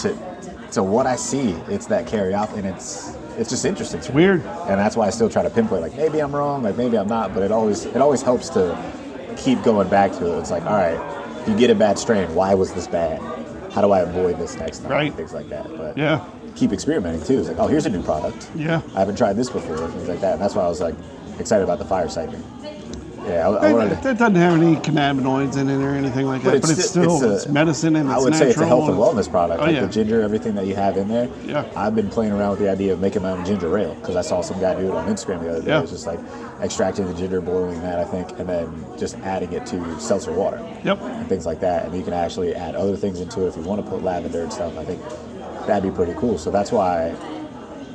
to what I see, it's that caryophyllene, and it's just interesting. It's weird. And that's why I still try to pinpoint, like, maybe I'm wrong, like maybe I'm not, but it always helps to keep going back to it. It's like, all right, if you get a bad strain, why was this bad? How do I avoid this next time? Right. Things like that. But keep experimenting too. It's like, oh, here's a new product. Yeah. I haven't tried this before, things like that. And that's why I was like excited about the Fireside thing. Yeah, I wanted to, It doesn't have any cannabinoids in it or anything like that, but it's still it's medicine and it's I would say it's a health and natural. wellness product. Oh, Like yeah. the ginger, everything that you have in there. Yeah. I've been playing around with the idea of making my own ginger ale because I saw some guy do it on Instagram the other day. Yeah. It was just like extracting the ginger, boiling that, I think, and then just adding it to seltzer water. Yep. And things like that. And you can actually add other things into it if you want to put lavender and stuff. I think that'd be pretty cool. So that's why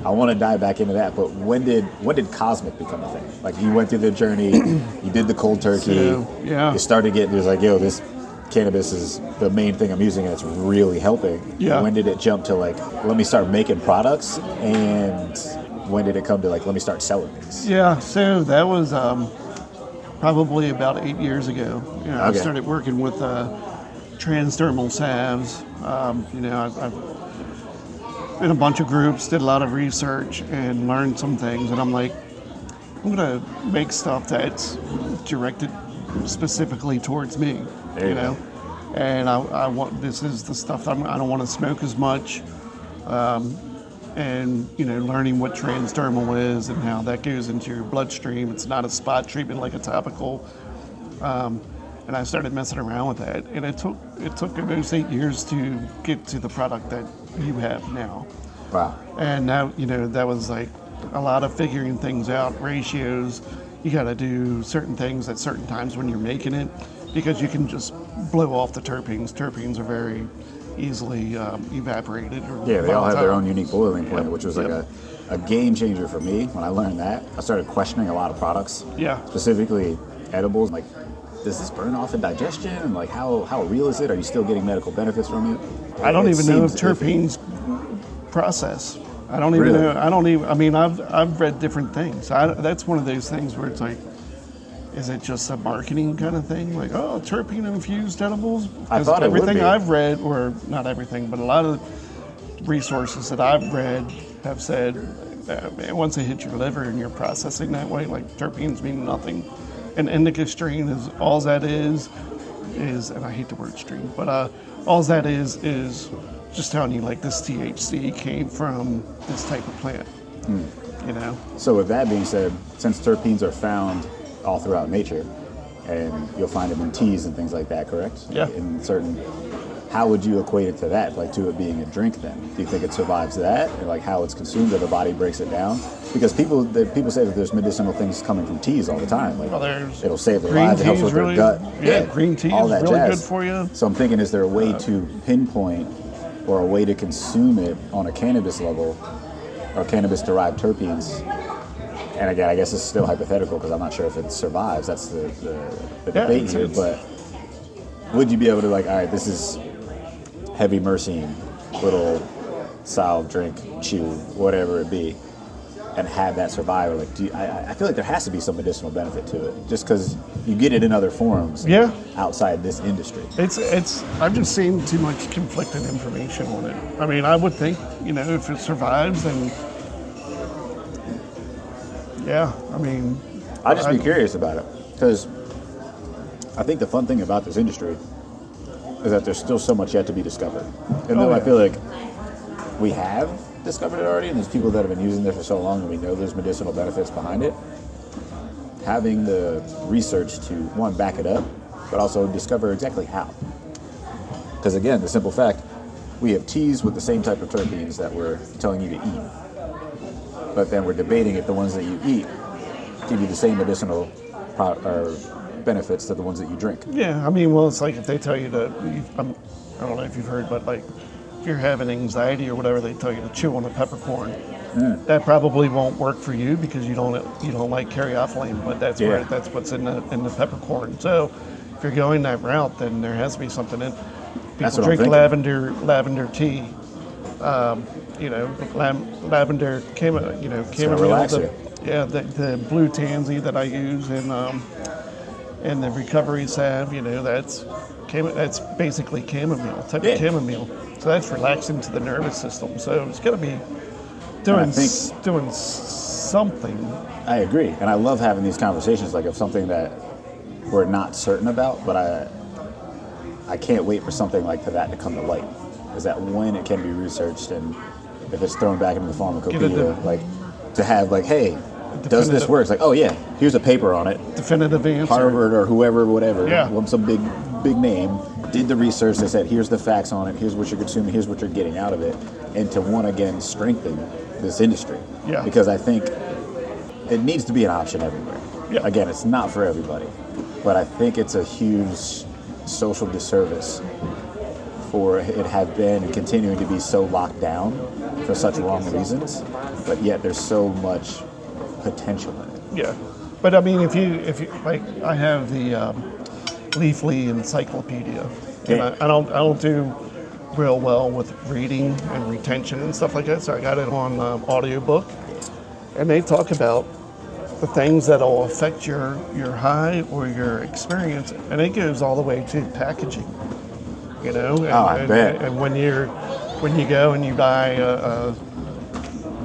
I want to dive back into that. But when did Cosmic become a thing? Like you went through the journey, you did the cold turkey, yeah. you started getting, it was like, yo, this cannabis is the main thing I'm using and it's really helping. Yeah. When did it jump to like, let me start making products? And when did it come to like, let me start selling these? Yeah, so that was probably about 8 years ago. You know, I Okay. started working with transdermal salves. I've in a bunch of groups, did a lot of research and learned some things. And I'm like, I'm gonna make stuff that's directed specifically towards me, There you know. And I want, this is the stuff I don't want to smoke as much. And learning what transdermal is and how that goes into your bloodstream. It's not a spot treatment like a topical. And I started messing around with that, and it took almost 8 years to get to the product that you have now. Wow. And now that was like a lot of figuring things out, ratios. You got to do certain things at certain times when you're making it, because you can just blow off the terpenes. Terpenes are very easily evaporated. Or Yeah, they all have their volatile. own unique boiling point, Yep. which was like a game changer for me. When I learned that, I started questioning a lot of products. Yeah. Specifically edibles. Like, does this burn off in digestion? And like, how real is it? Are you still getting medical benefits from it? I don't It even know if seems iffy. terpenes process. I don't even Really? know. I mean, I've read different things. That's one of those things where it's like, is it just a marketing kind of thing? Like, oh, terpene infused edibles? I thought it would everything be. I've read, or not everything, but a lot of resources that I've read have said, man, once they hit your liver and you're processing that way, like terpenes mean nothing. An indica strain is all that is, and I hate the word strain, but all that is just telling you like this THC came from this type of plant. So with that being said, since terpenes are found all throughout nature, and you'll find them in teas and things like that, correct? Yeah. In certain, how would you equate it to that? Like to it being a drink then? Do you think it survives that? And like how it's consumed or the body breaks it down? Because people say that there's medicinal things coming from teas all the time. Like Well, there's it'll save their green lives, it helps tea with is their really- gut. yeah, green tea all is that really jazz. good for you. So I'm thinking, is there a way to pinpoint or a way to consume it on a cannabis level or cannabis-derived terpenes? And again, I guess it's still hypothetical because I'm not sure if it survives. That's the debate it's- here. it's- But would you be able to like, all right, this is heavy myrcene, little salve, drink, chew, whatever it be, and have that survive? Or like, I feel like there has to be some medicinal benefit to it, just because you get it in other forms. Yeah. Outside this industry. It's I've just seen too much conflicting information on it. I mean, I would think, if it survives, then yeah, I mean, I'd just be curious about it, because I think the fun thing about this industry is that there's still so much yet to be discovered. And though I yeah. feel like we have discovered it already, and there's people that have been using it for so long, and we know there's medicinal benefits behind it, having the research to, one, back it up, but also discover exactly how. Because again, the simple fact, we have teas with the same type of terpenes that we're telling you to eat. But then we're debating if the ones that you eat give you the same medicinal or benefits to the ones that you drink. yeah, I mean, well, it's like if they tell you to, I don't know if you've heard, but like if you're having anxiety or whatever, they tell you to chew on a peppercorn. That probably won't work for you because you don't like caryophyllene, but that's Yeah. that's what's in the peppercorn. So if you're going that route, then there has to be something in. That's People what I'm drink thinking. lavender tea. Lavender chamomile. relax you. Yeah, the blue tansy that I use and the recovery salve. That's basically chamomile, type Yeah. of chamomile. So that's relaxing to the nervous system. So it's got to be I doing think- doing something. I agree, and I love having these conversations, like of something that we're not certain about, but I can't wait for something like that to come to light. Is that when it can be researched, and if it's thrown back into the pharmacopoeia, like to have like, hey, does this work? It's like, oh yeah, here's a paper on it. Definitive answer. Harvard or whoever, whatever, Yeah. some big name, did the research. They said, here's the facts on it. Here's what you're consuming. Here's what you're getting out of it. And to again, strengthen this industry. Yeah. Because I think it needs to be an option everywhere. Yeah. Again, it's not for everybody, but I think it's a huge social disservice for it have been and continuing to be so locked down for such wrong reasons, but yet there's so much potential in it. Yeah, but I mean, if you like, I have the Leafly Encyclopedia, and I don't do real well with reading and retention and stuff like that, so I got it on audiobook, and they talk about the things that will affect your high or your experience, and it goes all the way to packaging, you know. And, I bet. And when you go and you buy a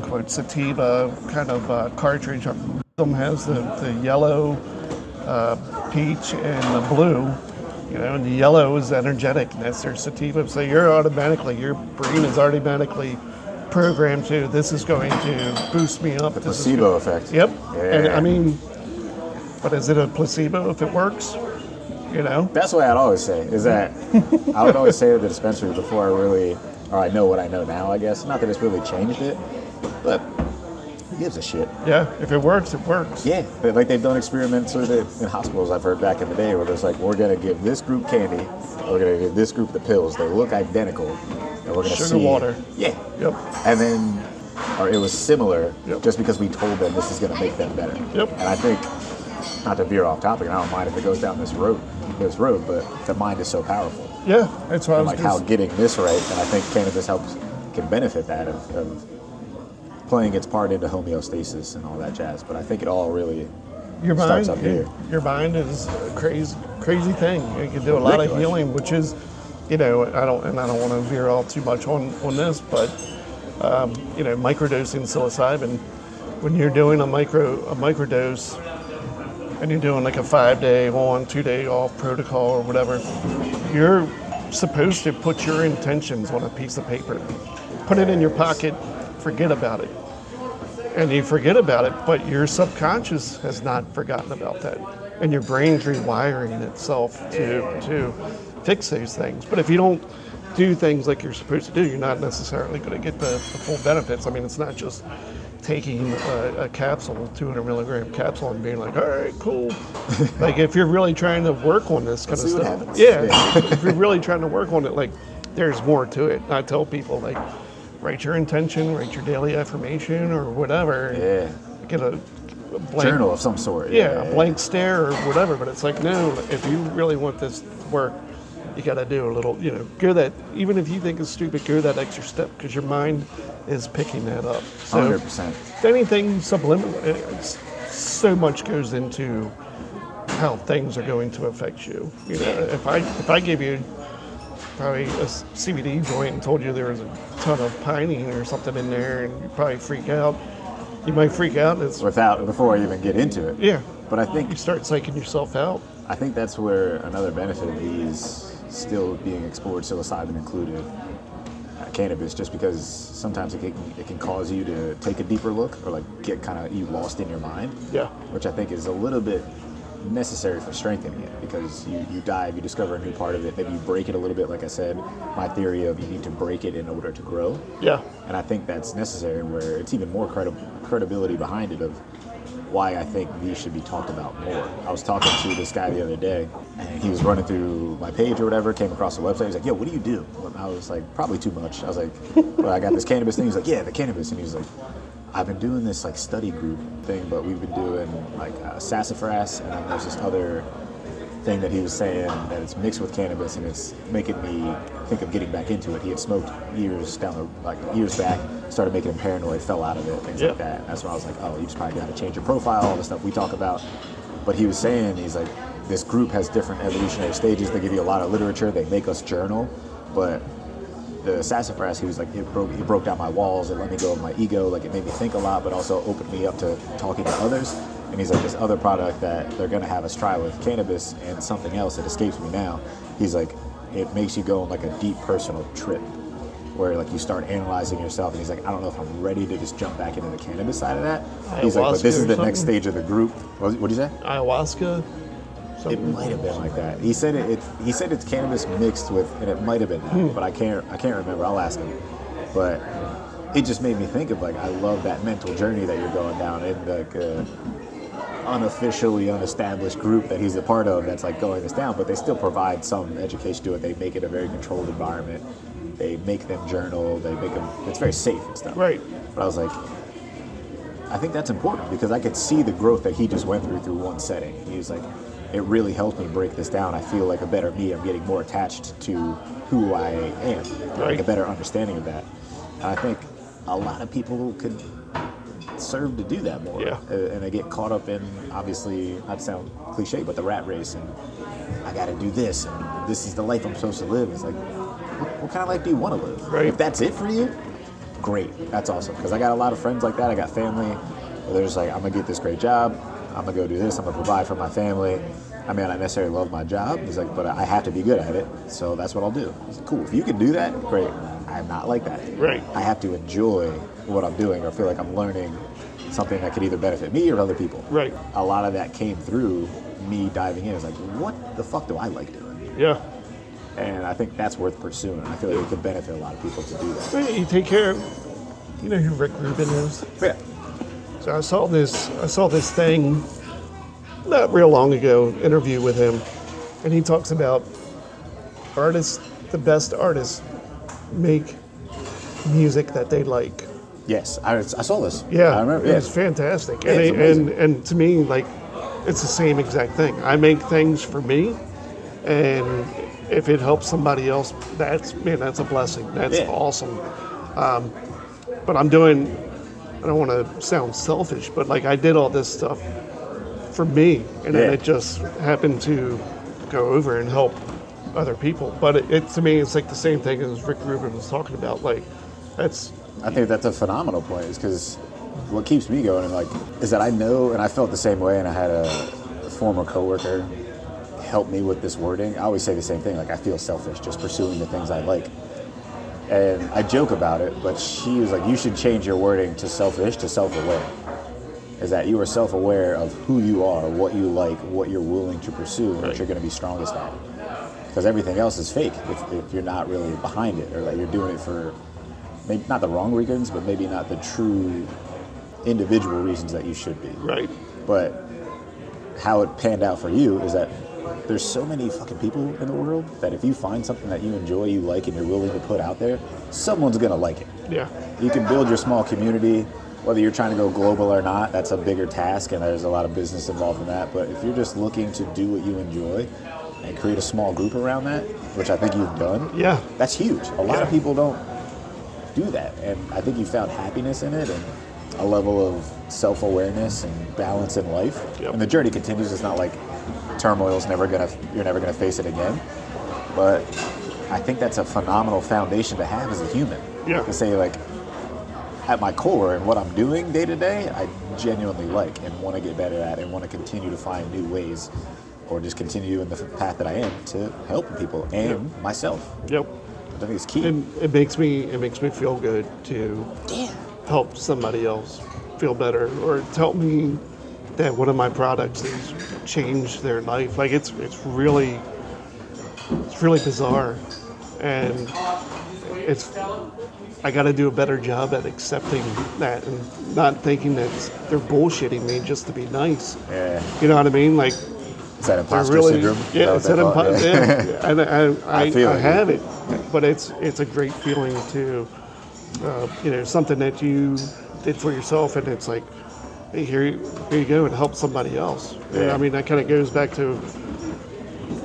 quote sativa kind of cartridge, them has the yellow, peach, and the blue. You know, and the yellow is energetic, and that's their sativa. So your brain is automatically programmed to, this is going to boost me up. The placebo effect. Yep. Yeah. And I mean, but is it a placebo if it works? You know? That's what I'd always say, is that I would always say at the dispensary before I know what I know now, I guess. Not that it's really changed it, but who gives a shit? Yeah, if it works, it works. Yeah, like they've done experiments with it in hospitals, I've heard back in the day, where there's like, we're going to give this group candy, we're going to give this group the pills. They look identical, and we're going to see. Sugar water. Yeah. Yep. And then, or it was similar, Yep. just because we told them this is going to make them better. Yep. And I think, not to veer off topic, and I don't mind if it goes down this road, but the mind is so powerful. Yeah, that's what I And was like how getting this right, and I think cannabis can benefit that of playing its part into homeostasis and all that jazz. But I think it all really your starts mind, up here. Your mind is a crazy thing. You can do a lot of Ridiculous. healing, which is, you know, I don't want to veer all too much on this, but you know, microdosing psilocybin, when you're doing a microdose, and you're doing like a 5-day on, 2-day off protocol or whatever, you're supposed to put your intentions on a piece of paper, put it in your pocket, forget about it. And you forget about it, but your subconscious has not forgotten about that. And your brain's rewiring itself to fix those things. But if you don't do things like you're supposed to do, you're not necessarily going to get the full benefits. I mean, it's not just taking a capsule, 200 milligram capsule, and being like, all right, cool. Like, if you're really trying to work on this kind of See what stuff, happens. yeah, if you're really trying to work on it, like, there's more to it. I tell people, like, write your intention, write your daily affirmation or whatever. Yeah. Get a blank Journal of some sort. yeah, a blank stare or whatever. But it's like, no, if you really want this to work, you got to do a little, you know, go that, even if you think it's stupid, go that extra step, because your mind is picking that up. So 100%. anything subliminal, so much goes into how things are going to affect you. You know, if I give you probably a CBD joint and told you there was a ton of pinene or something in there, and you probably freak out. You might freak out. Before I even get into it. Yeah. But I think You start psyching yourself out. I think that's where another benefit of these still being explored, psilocybin included, cannabis, just because sometimes it can cause you to take a deeper look or like get kind of you lost in your mind. Yeah. Which I think is a little bit necessary for strengthening it, because you dive, you discover a new part of it, maybe you break it a little bit, like I said, my theory of you need to break it in order to grow. Yeah. And I think that's necessary, where it's even more credibility behind it of why I think these should be talked about more. I was talking to this guy the other day, and he was running through my page or whatever, came across the website. He's like, yo, what do you do? And I was like, probably too much. I was like, well, I got this cannabis thing. He's like, yeah, the cannabis. And he's like, I've been doing this like study group thing, but we've been doing like sassafras, and then there's this other thing that he was saying that it's mixed with cannabis, and it's making me think of getting back into it. He had smoked years back, started making him paranoid, fell out of it, things like that. And that's when I was like, oh, you just probably got to change your profile, all the stuff we talk about. But he was saying, he's like, this group has different evolutionary stages. They give you a lot of literature. They make us journal, but the sassafras, he was like, it broke down my walls. It let me go of my ego. Like, it made me think a lot, but also opened me up to talking to others. And he's like, this other product that they're going to have us try with cannabis and something else that escapes me now. He's like, it makes you go on like a deep personal trip. where like you start analyzing yourself, and he's like, I don't know if I'm ready to just jump back into the cannabis side of that. He's like, but this is the next stage of the group. What did you say? Ayahuasca. It might have been like that. He said he said it's cannabis mixed with, and it might have been that, but I can't remember. I'll ask him. But it just made me think of like, I love that mental journey that you're going down in like unofficially unestablished group that he's a part of that's like going this down, but they still provide some education to it. They make it a very controlled environment. They make them journal. They make them. It's very safe and stuff. Right. But I was like, I think that's important because I could see the growth that he just went through one setting. He was like, it really helped me break this down. I feel like a better me. I'm getting more attached to who I am, like a better understanding of that. And I think a lot of people could serve to do that more. Yeah. And they get caught up in, obviously, not to sound cliche, but the rat race, and I got to do this, and this is the life I'm supposed to live. It's like, what kind of life do you want to live? Right. If that's it for you, great. That's awesome. Because I got a lot of friends like that. I got family where they're just like, I'm going to get this great job. I'm going to go do this. I'm going to provide for my family. I may not necessarily love my job. He's like, but I have to be good at it. So that's what I'll do. He's like, cool. If you can do that, great. I'm not like that. Right. I have to enjoy what I'm doing or feel like I'm learning something that could either benefit me or other people. Right. A lot of that came through me diving in. It's like, what the fuck do I like doing? Yeah. And I think that's worth pursuing. I feel like it could benefit a lot of people to do that. Well, you take care of, you know who Rick Rubin is? Yeah. So I saw this thing not real long ago, interview with him, and he talks about artists, the best artists make music that they like. Yes, I saw this. Yeah, I remember. it's fantastic. Yeah, it's and to me, like, it's the same exact thing. I make things for me, and if it helps somebody else, that's a blessing. That's awesome. But I'm doing, I don't want to sound selfish, but like I did all this stuff for me, and then it just happened to go over and help other people. But it to me, it's like the same thing as Rick Rubin was talking about. Like, that's. I think that's a phenomenal point, is because what keeps me going is that I know, and I felt the same way, and I had a former coworker help me with this wording. I always say the same thing, like I feel selfish just pursuing the things I like. And I joke about it, but she was like, you should change your wording to selfish to self-aware. Is that you are self-aware of who you are, what you like, what you're willing to pursue, and what you're going to be strongest at. Because everything else is fake if you're not really behind it, or that you're doing it for maybe not the wrong reasons, but maybe not the true individual reasons that you should be. Right. But how it panned out for you is that there's so many fucking people in the world that if you find something that you enjoy, you like, and you're willing to put out there, someone's gonna like it. Yeah. You can build your small community, whether you're trying to go global or not, that's a bigger task, and there's a lot of business involved in that. But if you're just looking to do what you enjoy and create a small group around that, which I think you've done, that's huge. A lot of people don't do that, and I think you found happiness in it and a level of self-awareness and balance in life. And the journey continues. It's not like turmoil's you're never gonna face it again. But I think that's a phenomenal foundation to have as a human. Yeah. To say, like, at my core and what I'm doing day to day, I genuinely like and want to get better at and want to continue to find new ways, or just continue in the path that I am to help people and myself. Yep. I think it's key. And it makes me feel good to help somebody else feel better, or to help me that one of my products has changed their life. Like it's really bizarre, and I got to do a better job at accepting that and not thinking that they're bullshitting me just to be nice. Yeah. You know what I mean? Like, is that imposter syndrome? Yeah, it's that imposter. Yeah. And I have it, but it's a great feeling to, something that you did for yourself, and it's like, hey, here you go, and help somebody else. Yeah. I mean, that kind of goes back to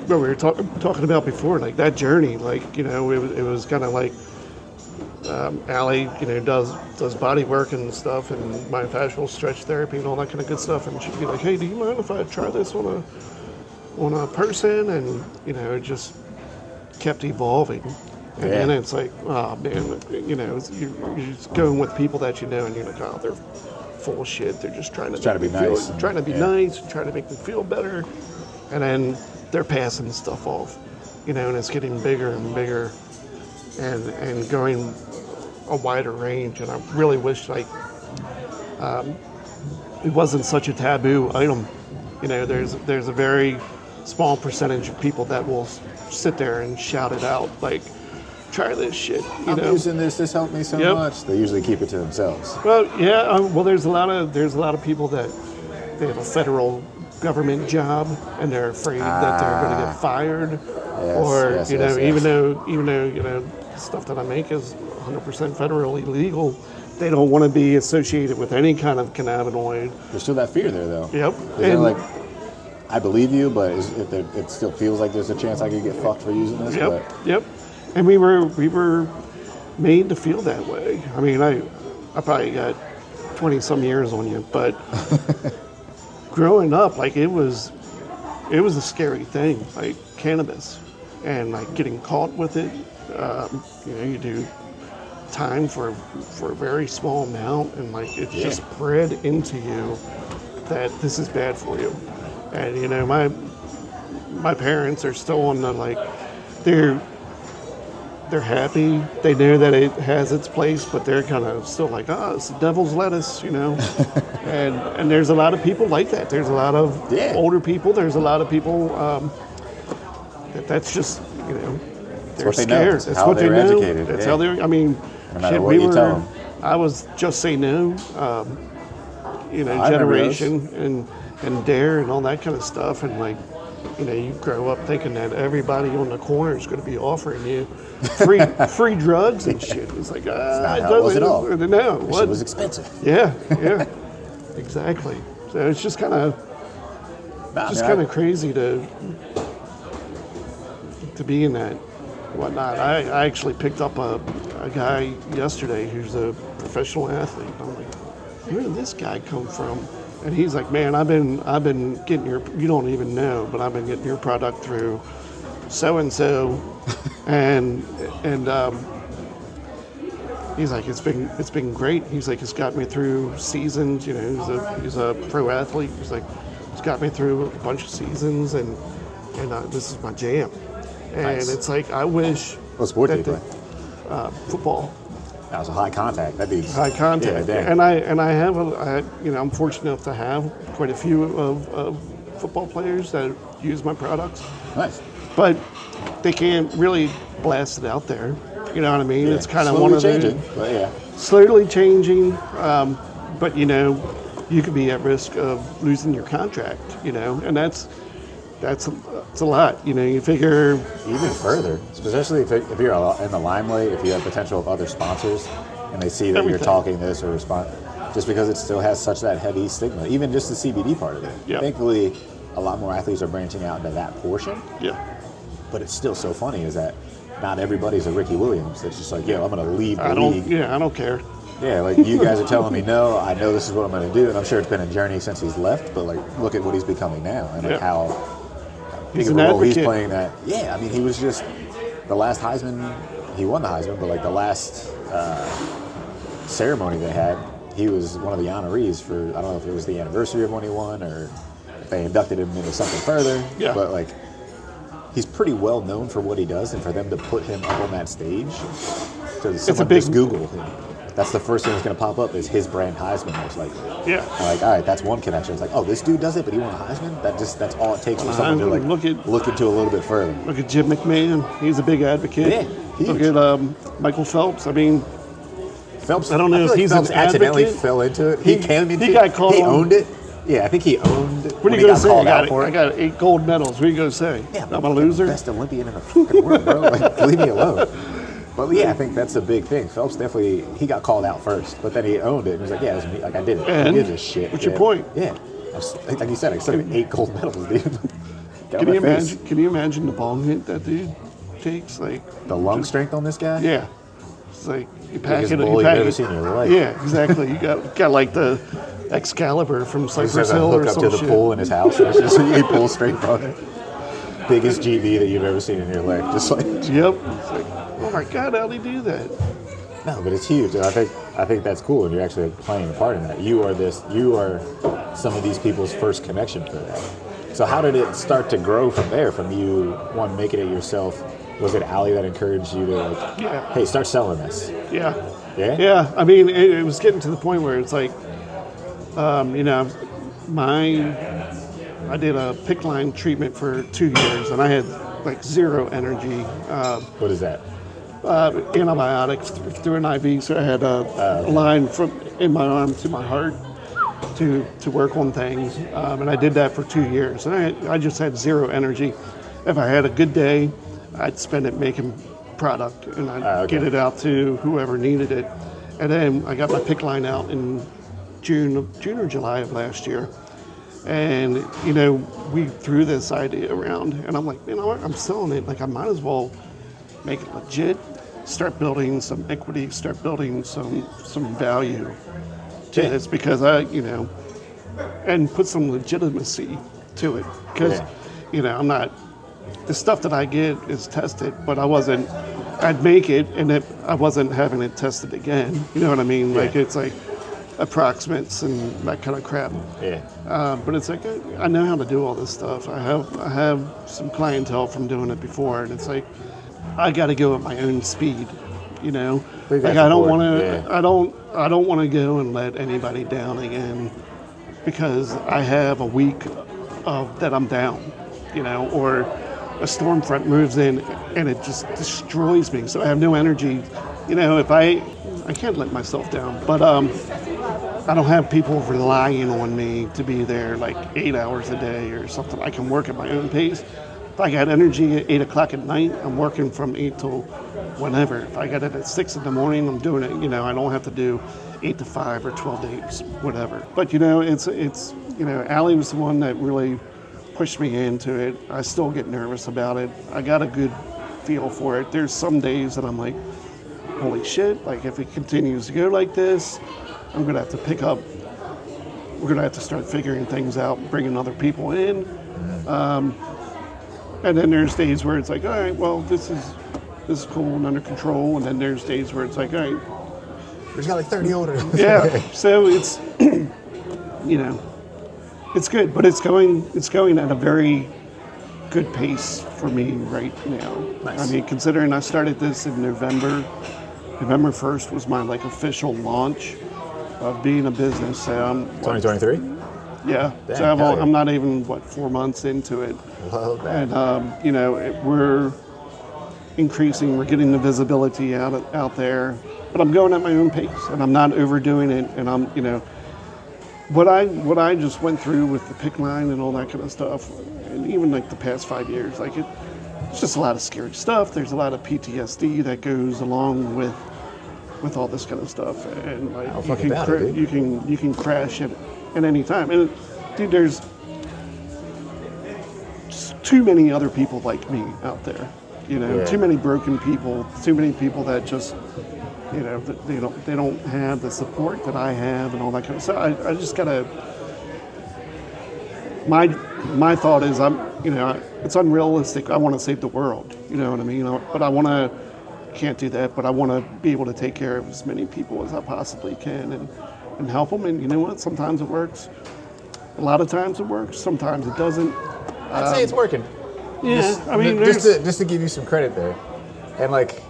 what we were talking about before, like that journey. Like, it was kind of like Allie, does body work and stuff, and myofascial stretch therapy and all that kind of good stuff, and she'd be like, hey, do you mind if I try this on a person? And it just kept evolving. And then it's like, oh man, you're just going with people that and you're like, oh, they're full of shit. They're just trying to be nice, trying to make them feel better, and then they're passing stuff off, and it's getting bigger and bigger. and going a wider range. And I really wish it wasn't such a taboo item. You know, there's a very small percentage of people that will sit there and shout it out, like, try this shit. I'm using this. This helped me so much. They usually keep it to themselves. Well, yeah. Well, there's a lot of people that they have a federal government job and they're afraid that they're going to get fired, even though stuff that I make is 100% federally legal. They don't want to be associated with any kind of cannabinoid. There's still that fear there, though. Yep. And like, I believe you, but it still feels like there's a chance I could get fucked for using this. Yep. And we were made to feel that way. I mean, I probably got 20 some years on you, but growing up, like it was a scary thing, like cannabis, and like getting caught with it. You do time for a very small amount, and like it's just bred into you that this is bad for you. And you know, my parents are still on the like they're happy. They know that it has its place, but they're kind of still like, it's the devil's lettuce, you know. and there's a lot of people like that. There's a lot of older people. There's a lot of people that's just, you know, they're scared. That's what they know. Educated. That's how they're. I mean, no matter what you tell them. I was just say no, generation and dare and all that kind of stuff, and like. You know, you grow up thinking that everybody on the corner is going to be offering you free drugs and shit. It's like, not how it was at all. No, it was expensive. Yeah, exactly. So it's just kind of crazy to be in that whatnot. I actually picked up a guy yesterday who's a professional athlete. I'm like, where did this guy come from? And he's like, man, I've been getting you don't even know, but I've been getting your product through so-and-so. and he's like, it's been great. He's like, it's got me through seasons, you know, he's a pro athlete. He's like, it's got me through a bunch of seasons and this is my jam. And nice. It's like, I wish. What sport do you play? Football. That was a high contact. That'd be high contact. Yeah, and I have I'm fortunate enough to have quite a few of football players that use my products. Nice. But they can't really blast it out there. You know what I mean? Yeah. It's kind of slowly one of changing, slowly changing. But you know, you could be at risk of losing your contract. You know, and that's a lot. You know, you figure even further, especially if you're in the limelight, if you have potential of other sponsors, and they see that you're talking this or respond, just because it still has such that heavy stigma, even just the CBD part of it. Yeah. Thankfully, a lot more athletes are branching out into that portion. Yeah. But it's still so funny is that not everybody's a Ricky Williams. That's just like, I'm going to leave the league. Yeah, I don't care. Yeah, like you guys are telling me no, I know this is what I'm going to do, and I'm sure it's been a journey since he's left. But like, look at what he's becoming now, and like how. He's an advocate. He's playing that. Yeah, I mean, he was just the last Heisman. He won the Heisman, but like the last ceremony they had, he was one of the honorees for. I don't know if it was the anniversary of when he won or if they inducted him into something further. Yeah. But like, he's pretty well known for what he does, and for them to put him up on that stage, so someone just Google him. That's the first thing that's going to pop up is his brand Heisman, most likely. Yeah. Like, all right, that's one connection. It's like, oh, this dude does it, but he won a Heisman? That's all it takes for someone to like look into a little bit further. Look at Jim McMahon. He's a big advocate. Yeah, huge. Look at Michael Phelps. I mean, Phelps. I don't know if he's Phelps an accidentally advocate. fell into it. He got caught. He owned it. Yeah, I think he owned it. What are you going to say? I got 8 gold medals. What are you going to say? Yeah, I'm a loser? Best Olympian in the fucking world, bro. Like, leave me alone. But yeah, I think that's a big thing. Phelps definitely, he got called out first, but then he owned it and was like, yeah, it was me. Like, I did it. And who gives a shit? What's your point? Yeah. Like you said, I still have 8 gold medals, dude. Can you imagine the bong hit that dude takes? Like the lung strength on this guy? Yeah. It's like you pack biggest it. Bully you've ever seen in your life. Yeah, exactly. You got like the Excalibur from Cypress Hill or some shit. Hook up to the pool in his house, and it's just he pulls straight from it. Biggest GB that you've ever seen in your life, just like. Yep. It's like, oh my God, how'd he do that? No, but it's huge, and I think that's cool, and you're actually playing a part in that. You are some of these people's first connection for that. So how did it start to grow from there? From you, one, making it yourself, Was it Allie that encouraged you to like, Yeah. hey, start selling this? Yeah. Yeah? Yeah. I mean, it was getting to the point where it's like, you know, I did a PICC line treatment for 2 years, and I had like zero energy. What is that? Antibiotics through an IV, so I had a line from in my arm to my heart to work on things, and I did that for 2 years, and I just had zero energy. If I had a good day, I'd spend it making product, and I'd get it out to whoever needed it. And then I got my PICC line out in June or July of last year. And, you know, we threw this idea around, and I'm like, you know what, I'm selling it. Like, I might as well make it legit, start building some equity, start building some value to this, because you know, and put some legitimacy to it. Because, you know, I'm not, the stuff that I get is tested, but I'd make it, and I wasn't having it tested again. You know what I mean? Like, it's like, approximates and that kind of crap. Yeah. But it's like I know how to do all this stuff. I have some clientele from doing it before, and it's like I got to go at my own speed. You know, like I don't want to. I don't want to go and let anybody down again, because I have a week of that I'm down. You know, or a storm front moves in and it just destroys me. So I have no energy. You know, if I can't let myself down, but I don't have people relying on me to be there like 8 hours a day or something. I can work at my own pace. If I got energy at 8 o'clock at night, I'm working from 8 till whenever. If I got it at 6 in the morning, I'm doing it. You know, I don't have to do 8 to 5 or 12 to 8, whatever. But, you know, it's you know, Allie was the one that really pushed me into it. I still get nervous about it. I got a good feel for it. There's some days that I'm like, holy shit, like if it continues to go like this, I'm going to have to pick up, we're going to have to start figuring things out, bringing other people in. And then there's days where it's like, all right, well, this is cool and under control. And then there's days where it's like, all right. There's got like 30 orders. Yeah, so it's, you know, it's good, but it's going at a very good pace for me right now. Nice. I mean, considering I started this in November 1st was my like official launch of being a business. So I'm 2023? Yeah. Dang, So I'm not even 4 months into it. Love that. And you know, we're increasing. We're getting the visibility out there. But I'm going at my own pace, and I'm not overdoing it. And I'm, you know, what I just went through with the PICC line and all that kind of stuff, and even like the past 5 years, like it's just a lot of scary stuff. There's a lot of PTSD that goes along with all this kind of stuff, and like you can crash at any time. And dude, there's just too many other people like me out there. You know, too many broken people, too many people that just, you know, they don't have the support that I have and all that kind of stuff. I just gotta. My thought is it's unrealistic. I want to save the world. You know what I mean? But can't do that. But I want to be able to take care of as many people as I possibly can and help them. And you know what? Sometimes it works. A lot of times it works. Sometimes it doesn't. I'd say it's working. Yeah, I mean, just to give you some credit there, and like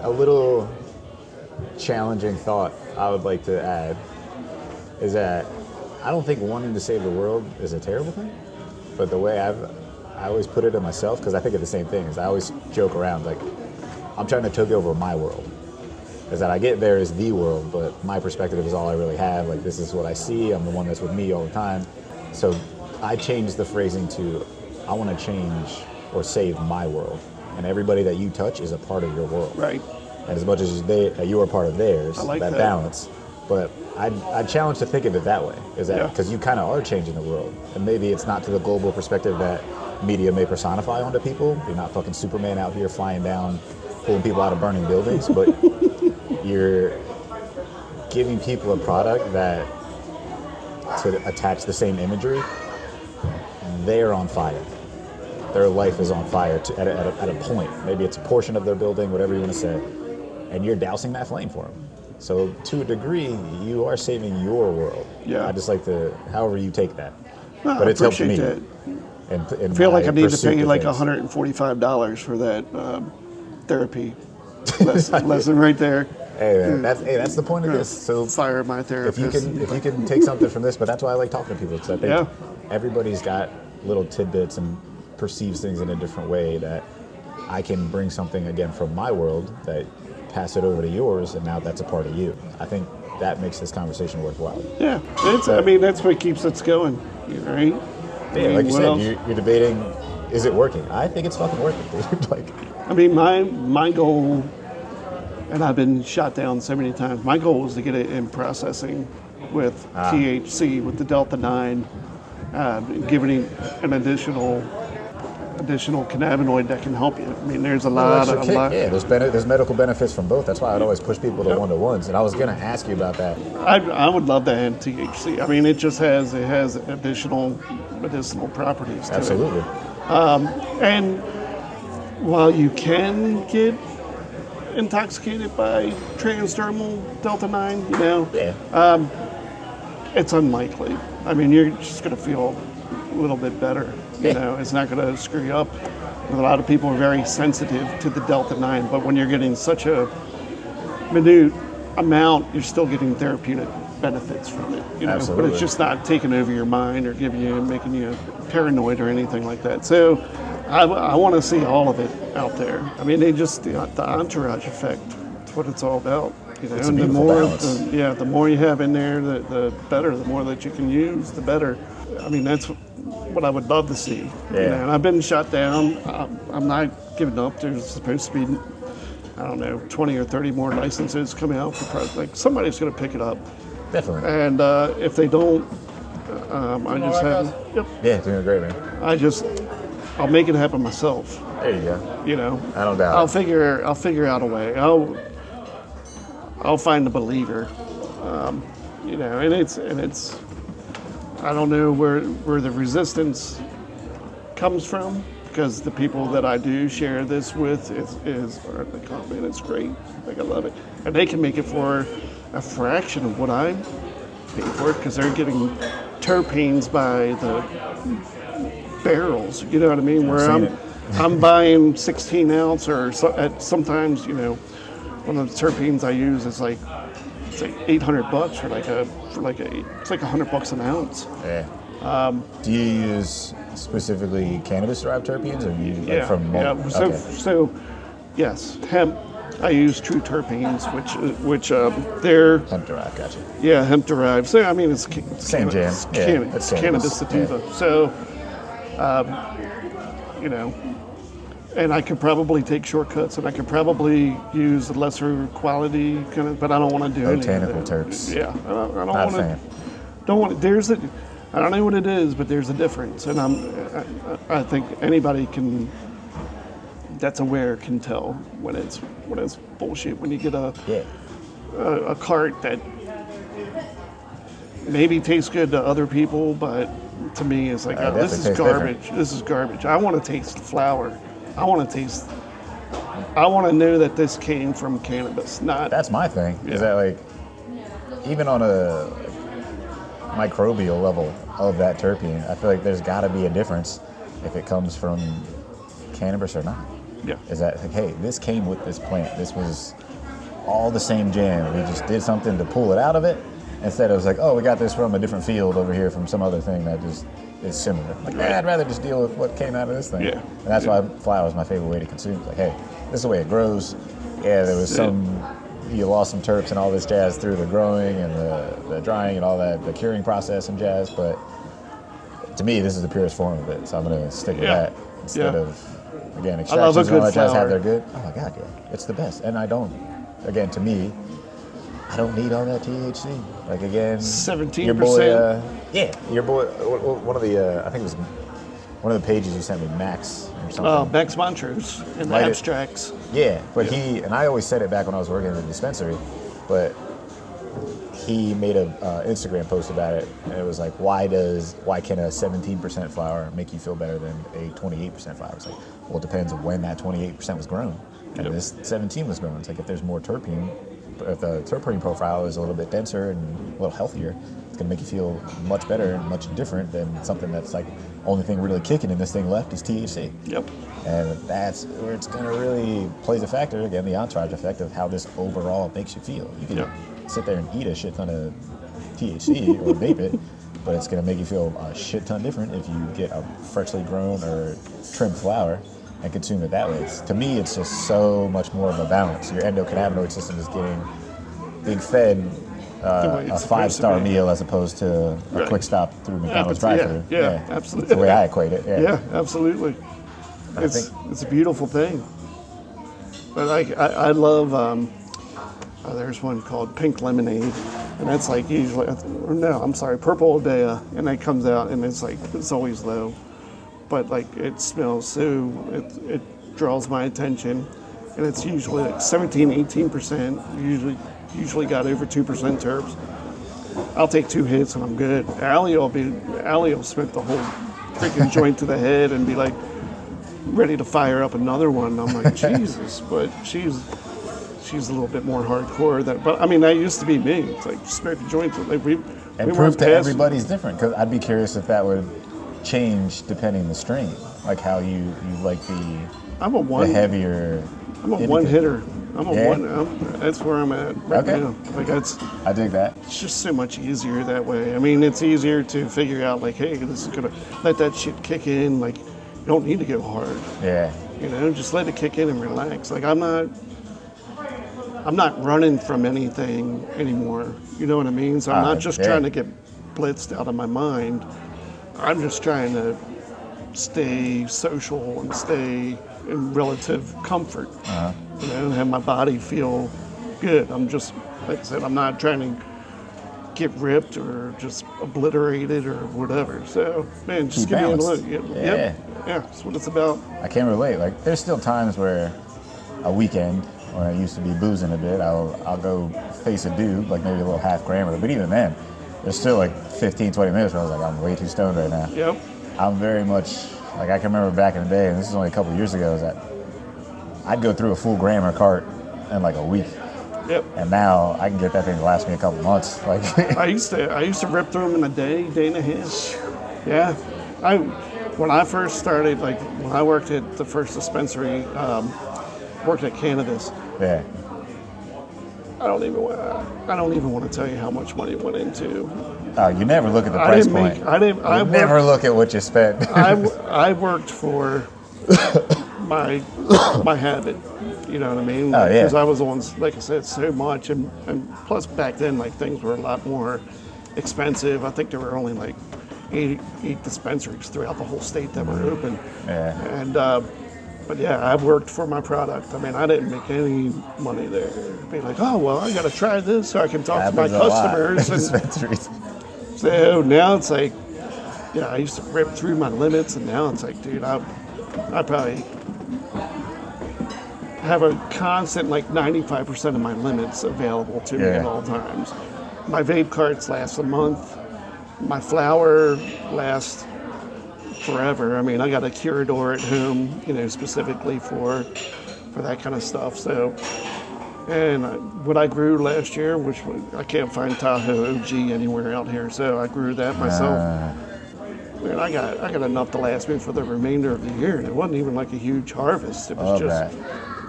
a little challenging thought I would like to add is that I don't think wanting to save the world is a terrible thing, but the way I always put it to myself, because I think of the same thing, is I always joke around like I'm trying to take over my world. Is that I get there as the world, but my perspective is all I really have. Like this is what I see. I'm the one that's with me all the time. So I changed the phrasing to I want to change or save my world, and everybody that you touch is a part of your world. Right. And as much as you are part of theirs, I like that balance. But I challenge to think of it that way, is that because you kind of are changing the world, and maybe it's not to the global perspective that media may personify onto people. You're not fucking Superman out here flying down, pulling people out of burning buildings, but you're giving people a product that, to attach the same imagery, they're on fire. Their life is on fire at a point. Maybe it's a portion of their building, whatever you want to say, and you're dousing that flame for them. So to a degree, you are saving your world. Yeah. I just like to, however you take that. Well, but it's helped me. That. I feel like I need to pay like $145 for that therapy lesson right there. Hey, man, that's the point of this. So fire my therapist. If you can take something from this, but that's why I like talking to people, because I think everybody's got little tidbits and perceives things in a different way, that I can bring something again from my world, that pass it over to yours, and now that's a part of you. I think that makes this conversation worthwhile. Yeah, I mean, that's what keeps us going, right? Yeah, like you said, you're debating, is it working? I think it's fucking working, dude. Like, I mean, my goal, and I've been shot down so many times, my goal was to get it in processing with THC, with the Delta 9, giving it an additional cannabinoid that can help you. I mean, there's a lot. Yeah, there's medical benefits from both. That's why I'd always push people to 1-to-1s. And I was going to ask you about that. I would love to add THC. I mean, it has additional medicinal properties to Absolutely. it. And while you can get intoxicated by transdermal Delta 9, it's unlikely. I mean, you're just going to feel a little bit better. It's not going to screw you up. A lot of people are very sensitive to the Delta 9, but when you're getting such a minute amount, you're still getting therapeutic benefits from it. Absolutely. But it's just not taking over your mind or making you paranoid or anything like that. So I want to see all of it out there. I mean, the entourage effect. That's what it's all about. It's a beautiful balance. The more you have in there, the better. The more that you can use, the better. I mean, that's what I would love to see. Yeah. And I've been shot down. I'm not giving up. There's supposed to be, 20 or 30 more licenses coming out for like somebody's going to pick it up. Definitely. And if they don't, I just have. Yep. Yeah, doing great, man. I'll make it happen myself. There you go. I don't doubt. I'll figure out a way. I'll find a believer. And it's. I don't know where the resistance comes from, because the people that I do share this with are like, oh man, it's great. Like, I love it. And they can make it for a fraction of what I pay for it, because they're getting terpenes by the barrels. You know what I mean? Where I'm buying 16 ounce, or sometimes, one of the terpenes I use is like, it's like $800 for it's like $100 an ounce. Yeah. Do you use specifically cannabis-derived terpenes, or from? So yes, hemp. I use true terpenes, which they're hemp-derived. Gotcha. Yeah, hemp-derived. So I mean, it's same jam. It's cannabis sativa. Yeah. So, and I could probably take shortcuts, and I could probably use a lesser quality kind of, but I don't want to do botanical terps. Yeah, I don't want to. Don't want. I don't know what it is, but there's a difference, and I think anybody that's aware can tell when it's bullshit. When you get a cart that maybe tastes good to other people, but to me it's like, this is garbage. Different. This is garbage. I want to taste flower. I want to know that this came from cannabis, not... That's my thing, is that, like, even on a microbial level of that terpene, I feel like there's got to be a difference if it comes from cannabis or not. Yeah. Is that, like, hey, this came with this plant. This was all the same jam. We just did something to pull it out of it. Instead, it was like, oh, we got this from a different field over here from some other thing that just is similar. Like, I'd rather just deal with what came out of this thing. Yeah. And that's why flower is my favorite way to consume. It's like, hey, this is the way it grows. Yeah, there was you lost some terps and all this jazz through the growing and the drying and all that, the curing process and jazz. But to me, this is the purest form of it. So I'm going to stick with that instead of, again, extractions and all that jazz have their good. Oh my God, yeah. It's the best. And to me, I don't need all that THC. Like, again, 17%. Your boy, one of the, I think it was one of the pages you sent me, Max or something. Max Montrose in the abstracts. Yeah, but and I always said it back when I was working in the dispensary, but he made a Instagram post about it, and it was like, why can a 17% flower make you feel better than a 28% flower? It's like, well, it depends on when that 28% was grown, and this 17 was grown. It's like, if there's more terpene, if the terpene profile is a little bit denser and a little healthier, going to make you feel much better and much different than something that's like, only thing really kicking in this thing left is THC. Yep. And that's where it's going to really plays a factor, again, the entourage effect of how this overall makes you feel. You can sit there and eat a shit ton of THC or vape it, but it's going to make you feel a shit ton different if you get a freshly grown or trimmed flower and consume it that way. To me, it's just so much more of a balance. Your endocannabinoid system is being fed a 5-star meal as opposed to a quick stop through McDonald's drive-thru. Yeah, absolutely. That's the way I equate it. Yeah, absolutely. It's a beautiful thing. But I love. There's one called Pink Lemonade, and that's like usually, or no, I'm sorry, Purple Odea, and that comes out, and it's always low, but like it smells so it draws my attention, and it's usually like 17-18%. Usually got over 2% terps. I'll take 2 hits and I'm good. Allie will spit the whole freaking joint to the head and be like ready to fire up another one. I'm like, Jesus, but she's a little bit more hardcore. But I mean, that used to be me. It's like smoke the joint. Like and proof that everybody's different. Because I'd be curious if that would change depending on the strain, like how you like the heavier. I'm a one hitter. That's where I'm at right now. Like I dig that. It's just so much easier that way. I mean, it's easier to figure out like, hey, this is gonna let that shit kick in. Like, you don't need to go hard. Yeah. You know, just let it kick in and relax. Like I'm not running from anything anymore. You know what I mean? So I'm not just trying to get blitzed out of my mind. I'm just trying to stay social and stay in relative comfort. You know, and have my body feel good. I'm just, like I said, I'm not trying to get ripped or just obliterated or whatever. So, man, just give me a look. Yeah, that's what it's about. I can relate. Like, there's still times where a weekend when I used to be boozing a bit, I'll go face a dude, like maybe a little half gram, but even then, there's still like 15, 20 minutes where I was like, I'm way too stoned right now. Yep. I'm very much, like I can remember back in the day, and this is only a couple of years ago, is that I'd go through a full gram or cart in like a week. Yep. And now I can get that thing to last me a couple months. Like I used to rip through them in a day and a half. Yeah. When I first started, like when I worked at the first dispensary, worked at Cannabis. Yeah. I don't even want to tell you how much money went into. You never look at the price point. I never look at what you spent. I worked for my habit, you know what I mean? Because I was on, like I said, so much, and plus back then, like things were a lot more expensive. I think there were only like eight dispensaries throughout the whole state that were open. Yeah. And but yeah, I worked for my product. I mean, I didn't make any money there. Be like, oh well, I got to try this so I can talk to my customers. Dispensaries. So now it's like, I used to rip through my limits, and now it's like, dude, I probably have a constant like 95% of my limits available to me at all times. My vape carts last a month. My flower lasts forever. I mean, I got a Curador at home, specifically for that kind of stuff. So, and what I grew last year, which I can't find Tahoe OG anywhere out here, so I grew that myself. Man, I got enough to last me for the remainder of the year, and it wasn't even like a huge harvest. It was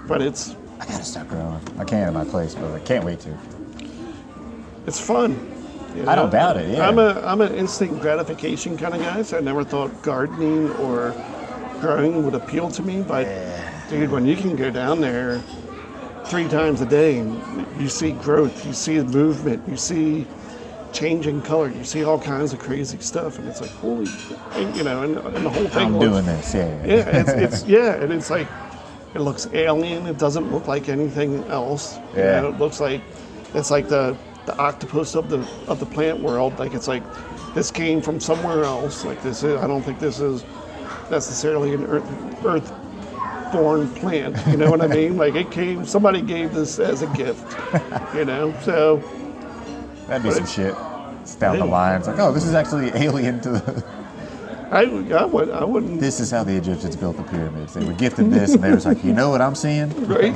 but it's. I gotta start growing. I can in my place, but I can't wait to. It's fun. I don't doubt it. Yeah. I'm an instant gratification kind of guy, so I never thought gardening or growing would appeal to me. But dude, when you can go down there 3 times a day and you see growth, you see movement, you see changing color, you see all kinds of crazy stuff, and it's like holy, and the whole thing. I'm doing this, and it's like it looks alien. It doesn't look like anything else. Yeah. It looks like it's like the octopus of the plant world. Like it's like this came from somewhere else. Like this is. I don't think this is necessarily an earth-born plant. You know what I mean? Like it came. Somebody gave this as a gift. So. That'd be some shit. It's down the line. It's like, oh, this is actually alien to the... I wouldn't... This is how the Egyptians built the pyramids. They were gifted this, and they was like, you know what I'm seeing? Right.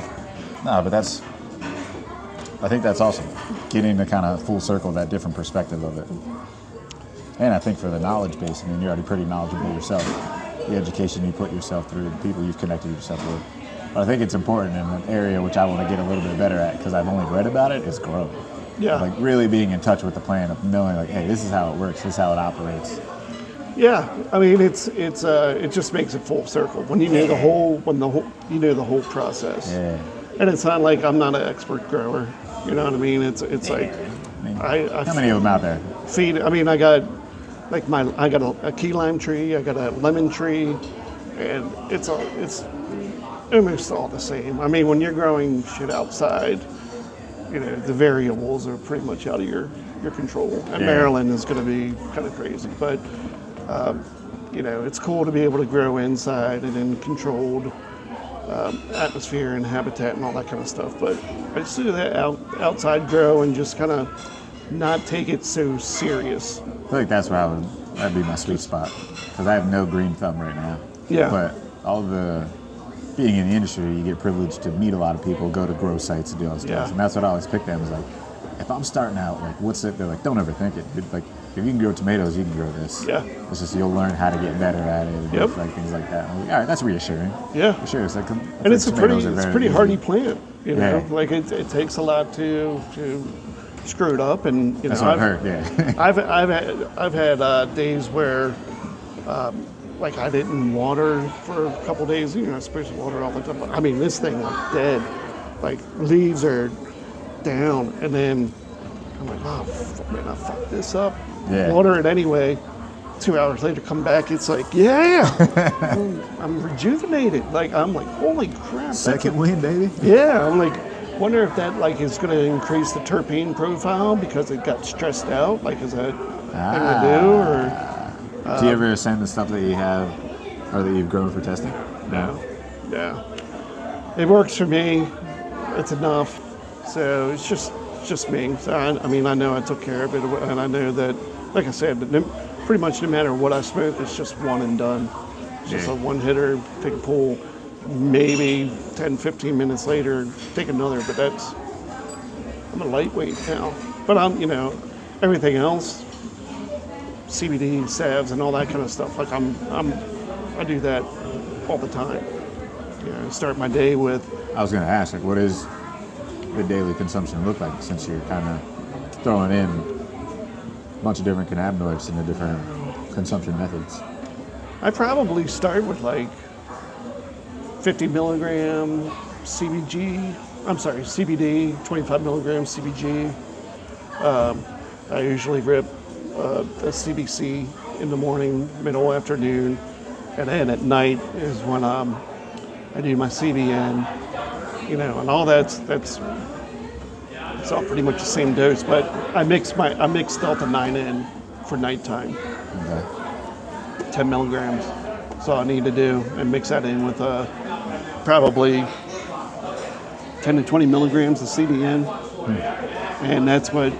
No, but that's I think that's awesome. Getting the kind of full circle, that different perspective of it. And I think for the knowledge base, I mean, you're already pretty knowledgeable yourself. The education you put yourself through, the people you've connected yourself with. But I think it's important in an area which I want to get a little bit better at, because I've only read about it, is growing. Yeah. Like really being in touch with the plant, of knowing like, hey, this is how it works, this is how it operates. Yeah, I mean, it just makes it full circle when you know the whole the whole process. Yeah. And it's not like I'm not an expert grower. You know what I mean? It's like How many of them out there? feed. I mean, I got a key lime tree, I got a lemon tree, and it's almost all the same. I mean, when you're growing shit outside, you know, the variables are pretty much out of your control. And Yeah. Maryland is going to be kind of crazy, but you know, it's cool to be able to grow inside and in controlled atmosphere and habitat and all that kind of stuff. But I just do that outside grow and just kind of not take it so serious. I feel like that's where that'd be my sweet spot, because I have no green thumb right now. Yeah. But being in the industry, you get privileged to meet a lot of people, go to grow sites and do all this stuff. Yeah. And that's what I always pick them, is like, if I'm starting out, like, what's it? They're like, don't overthink it. It's like, if you can grow tomatoes, you can grow this. Yeah. It's just you'll learn how to get better at it, and Yep. like things like that. I'm like, all right, that's reassuring. Yeah. For sure. It's like, And it's a pretty hardy plant. You know, Yeah. like it takes a lot to screw it up, and you That's know, what I've heard. Yeah. I've had days where like I didn't water for a couple days. You know, I'm supposed to water all the time. But, I mean, this thing was dead. Like leaves are down, and then I'm like, oh man, I fucked this up. Yeah. Water it anyway. 2 hours later, come back. It's like, yeah, I'm rejuvenated. Like I'm like, holy crap! Second wind, baby. Yeah, I'm like, wonder if that like is going to increase the terpene profile because it got stressed out. Like, is that thing to do? Or Do you ever send the stuff that you have or that you've grown for testing? no? It works for me. It's enough. So it's just me. So I mean, I know I took care of it, and I know that, like I said, pretty much no matter what I smoke, it's just one and done. It's just Yeah. a one hitter, take a pull. Maybe 10, 15 minutes later, take another, but I'm a lightweight now. But I'm, you know, everything else, CBD, salves, and all that kind of stuff, like I do that all the time. You know, start my day with, I was going to ask, like, what is the daily consumption look like, since you're kind of throwing in a bunch of different cannabinoids and the different consumption methods? I probably start with like 50 milligram CBD, 25 milligrams CBG. I usually rip a CBC in the morning, middle afternoon, and then at night is when I do my CBN, you know, and all it's all pretty much the same dose, but I mix Delta 9 in for nighttime, Okay. 10 milligrams. That's all I need to do, and mix that in with probably 10 to 20 milligrams of CBN, and that's what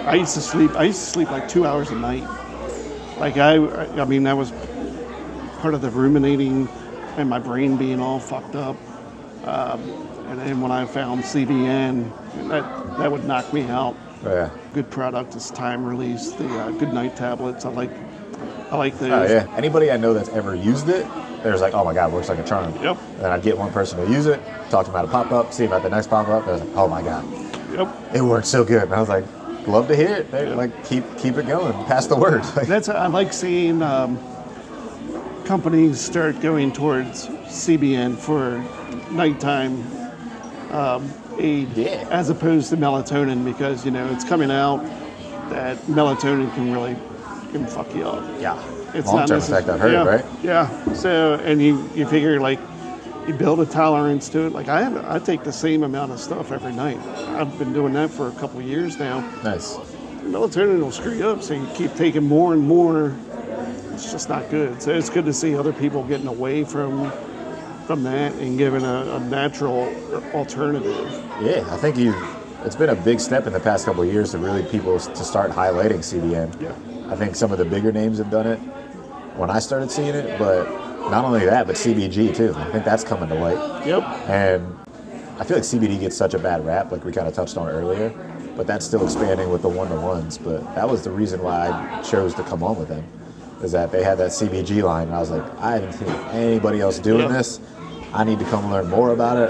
I used to sleep. I used to sleep like 2 hours a night. Like I mean, that was part of the ruminating and my brain being all fucked up. And then when I found CBN, that would knock me out. Oh, yeah. Good product is time release. The good night tablets. I like those. Oh, yeah. Anybody I know that's ever used it, there's like, oh my God, works like a charm. Yep. And then I'd get one person to use it, talk to them about a pop-up, see them at the next pop-up, they're like, oh my God, Yep. it works so good. And I was like, love to hear it. They're like, keep it going, pass the word. I like seeing companies start going towards CBN for nighttime aid, Yeah. as opposed to melatonin, because you know it's coming out that melatonin can fuck you up. Yeah. It's Long-term not effect, I've heard, yeah, right? Yeah. So, and you figure like you build a tolerance to it. Like I take the same amount of stuff every night. I've been doing that for a couple of years now. Nice. Melatonin will screw you up, so you keep taking more and more. It's just not good. So it's good to see other people getting away from that and giving a natural alternative. Yeah, I think it's been a big step in the past couple of years to really people to start highlighting CBN. Yeah. I think some of the bigger names have done it when I started seeing it, but not only that, but CBG too. I think that's coming to light. Yep. And I feel like CBD gets such a bad rap, like we kind of touched on earlier, but that's still expanding with the one-to-ones. But that was the reason why I chose to come on with them, is that they had that CBG line, and I was like, I haven't seen anybody else doing this. I need to come learn more about it.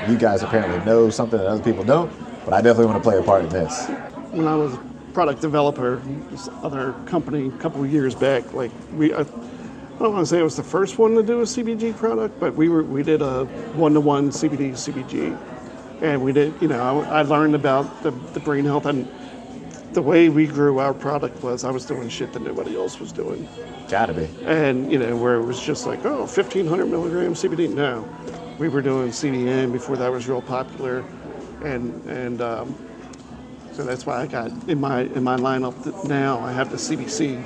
You guys apparently know something that other people don't, but I definitely want to play a part in this. When I was a product developer, this other company a couple of years back, like I don't want to say it was the first one to do a CBG product, but we did a one-to-one CBG, and we did, I learned about the brain health, and the way we grew our product was I was doing shit that nobody else was doing. Gotta be. And, where it was just like, 1,500 milligrams CBD. No, we were doing CBN before that was real popular, and so that's why I got in my lineup now. I have the CBC.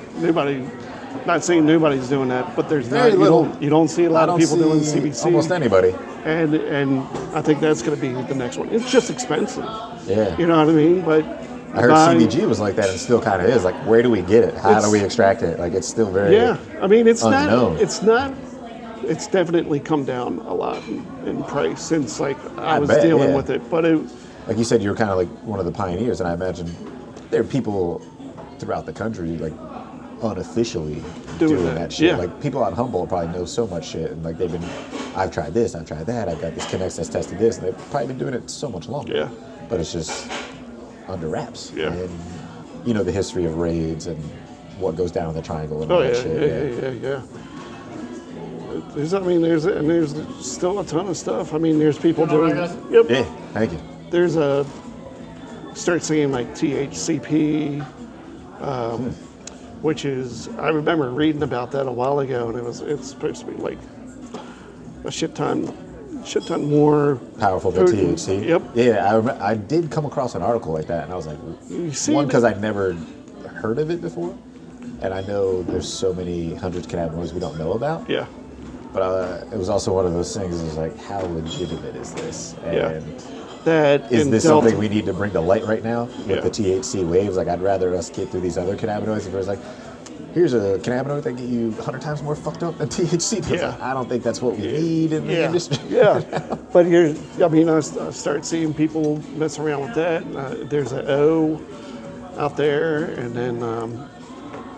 Not saying nobody's doing that, but there's very not. little. You don't see a lot of people doing CBC. Almost anybody. And I think that's going to be the next one. It's just expensive. Yeah. You know what I mean? But I heard CBG was like that, and still kind of is. Like, where do we get it? How do we extract it? Like, it's still very it's unknown. It's definitely come down a lot in price since I was bet, dealing with it. But like you said, you were kind of like one of the pioneers, and I imagine there are people throughout the country like unofficially doing that shit. Yeah. Like people out in Humboldt probably know so much shit, and like I've tried this, I've tried that, I've got this Connects that's tested this, and they've probably been doing it so much longer. Yeah. But it's just under wraps. Yeah. And the history of raids and what goes down in the triangle and all that shit. Yeah. There's still a ton of stuff. I mean, there's people doing. Yep. Yeah, thank you. There's start seeing like THCP, which is, I remember reading about that a while ago, and it's supposed to be like a shit ton more powerful than potent. THC. Yep. Yeah, I did come across an article like that, and I was like, one, because I'd never heard of it before, and I know there's so many hundreds of cannabinoids we don't know about. Yeah. But it was also one of those things. It was like, how legitimate is this? And is this something we need to bring to light right now with the THC waves? Like, I'd rather us get through these other cannabinoids. If it was like, here's a cannabinoid that get you 100 times more fucked up than THC. Yeah. Like, I don't think that's what we need in the industry. Yeah. But I start seeing people mess around with that. There's an O out there, and then a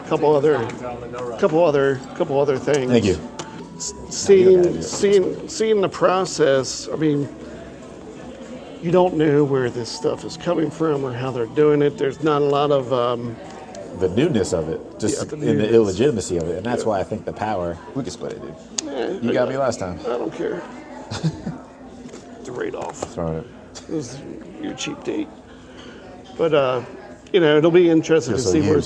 couple other things. Thank you. Seeing the process, I mean, you don't know where this stuff is coming from or how they're doing it. There's not a lot of the newness of it, just in the illegitimacy of it, and that's why I think the power. We can split it, dude. Yeah, you got me last time. I don't care. It's a write-off. Throwing it. It was your cheap date, but it'll be interesting to see where.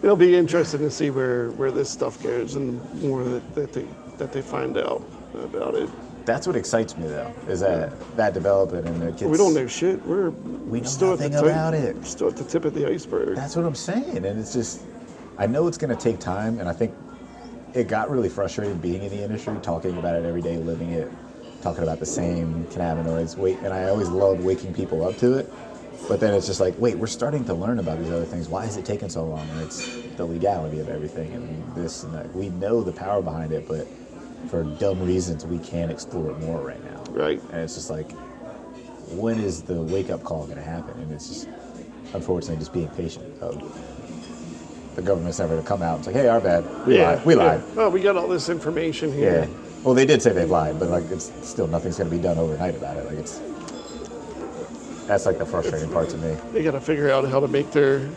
It'll be interesting to see where this stuff goes, and more that they find out about it. That's what excites me, though, is that development and it gets. We don't know shit. We know still nothing about it. We're still at the tip of the iceberg. That's what I'm saying, and it's just, I know it's going to take time, and I think it got really frustrating being in the industry, talking about it every day, living it, talking about the same cannabinoids. And I always loved waking people up to it. But then it's just like, wait, we're starting to learn about these other things. Why is it taking so long? And it's the legality of everything and this and that. We know the power behind it, but for dumb reasons, we can't explore it more right now. Right. And it's just like, when is the wake-up call going to happen? And it's just, unfortunately, just being patient. The government's never going to come out and say, hey, our bad. We lied. Oh, we got all this information here. Yeah. Well, they did say they've lied, but like, it's still, nothing's going to be done overnight about it. Like, that's like the frustrating part to me. They got to figure out how to make their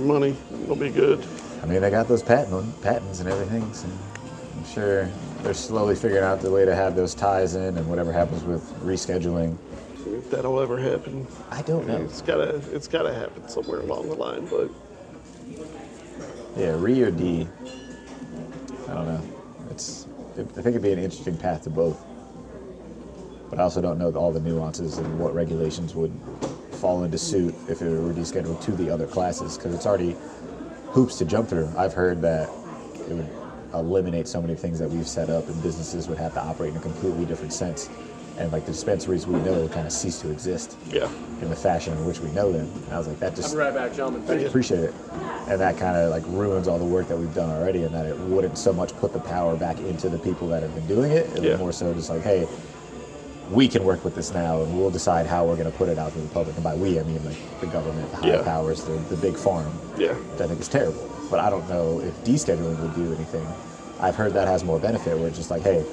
money. It'll be good. I mean, they got those patents and everything, so I'm sure they're slowly figuring out the way to have those ties in, and whatever happens with rescheduling. If that'll ever happen, I don't know. It's gotta happen somewhere along the line, but yeah, Re or D. I don't know. I think it'd be an interesting path to both. But I also don't know all the nuances and what regulations would fall into suit if it were descheduled to the other classes, because it's already hoops to jump through. I've heard that it would eliminate so many things that we've set up, and businesses would have to operate in a completely different sense. And like the dispensaries we know kind of cease to exist in the fashion in which we know them. And I was like, that just... I'll be right back, gentlemen. I appreciate it. And that kind of like ruins all the work that we've done already, and that it wouldn't so much put the power back into the people that have been doing it. It was more so just like, hey, we can work with this now, and we'll decide how we're going to put it out to the public. And by we, I mean like the government, the high powers, the big farm. Yeah. Which I think is terrible. But I don't know if descheduling would do anything. I've heard that has more benefit, where it's just like, hey,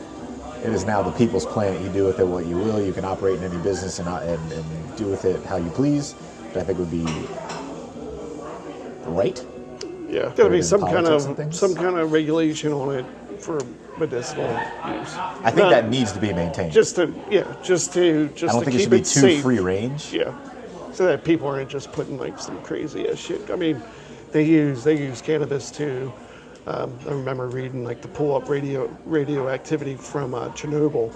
it is now the people's planet. You do with it what you will. You can operate in any business and do with it how you please. But I think would be right. Yeah, got to be some kind of regulation on it for medicinal use. I think that needs to be maintained. Just to I don't think it keep should be it too safe. free range. Yeah, so that people aren't just putting like some crazy ass shit. I mean, they use cannabis to. I remember reading like the pull up radioactivity from Chernobyl.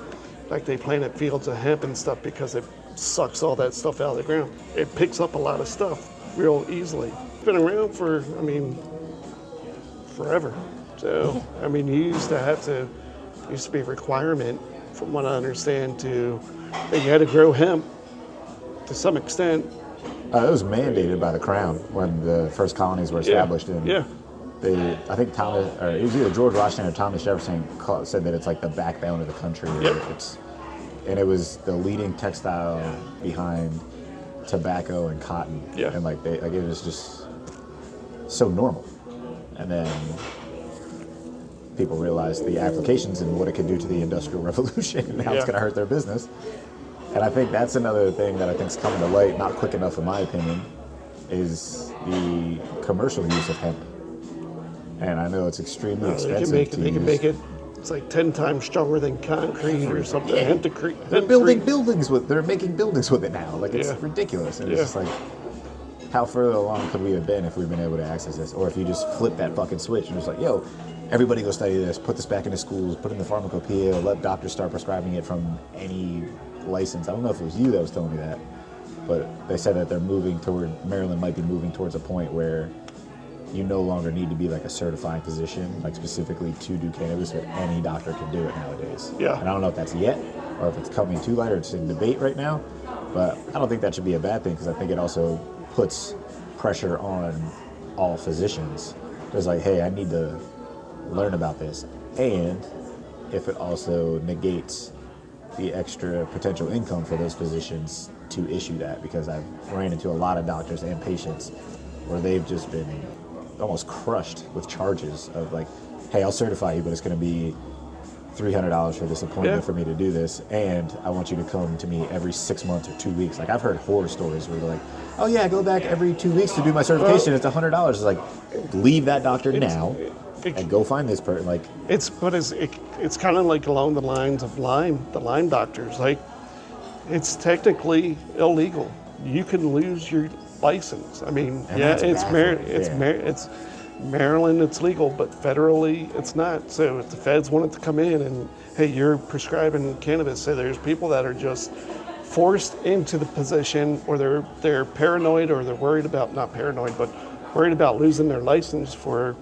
Like they planted fields of hemp and stuff because it sucks all that stuff out of the ground. It picks up a lot of stuff real easily. It's been around for, I mean, forever. So, I mean, used to be a requirement, from what I understand, that you had to grow hemp to some extent. It was mandated by the crown when the first colonies were established. Yeah. I think it was either George Washington or Thomas Jefferson said that it's like the backbone of the country. Yep. And it was the leading textile behind tobacco and cotton. Yeah. And it was just so normal. And then people realized the applications and what it could do to the Industrial Revolution and how it's going to hurt their business. And I think that's another thing that I think is coming to light, not quick enough in my opinion, is the commercial use of hemp. And I know it's extremely expensive They can make it. It's like 10 times stronger than concrete or something. Yeah. They're making buildings with it now. Like, it's ridiculous. And it's just like, how further along could we have been if we've been able to access this? Or if you just flip that fucking switch and it's like, yo, everybody go study this, put this back into schools, put it in the pharmacopoeia, let doctors start prescribing it from any license. I don't know if it was you that was telling me that, but they said that Maryland might be moving towards a point where you no longer need to be like a certified physician, like specifically to do cannabis, but any doctor can do it nowadays. Yeah. And I don't know if that's yet, or if it's coming too late, or it's in debate right now, but I don't think that should be a bad thing, because I think it also puts pressure on all physicians. It's like, hey, I need to learn about this. And if it also negates the extra potential income for those physicians to issue that, because I've ran into a lot of doctors and patients where they've just been almost crushed with charges of like, hey, I'll certify you, but it's going to be $300 for this appointment for me to do this, and I want you to come to me every 6 months or 2 weeks. Like, I've heard horror stories where they're like, oh yeah, I go back every 2 weeks to do my certification, it's $100. It's like, leave that doctor now and go find this person. Like, it's kind of like along the lines of the Lyme doctors. Like, it's technically illegal. You can lose your license. I mean, it's Maryland, it's legal, but federally, it's not. So if the feds wanted to come in and, hey, you're prescribing cannabis, so there's people that are just forced into the position, or they're paranoid, or they're worried about, not paranoid, but worried about losing their license for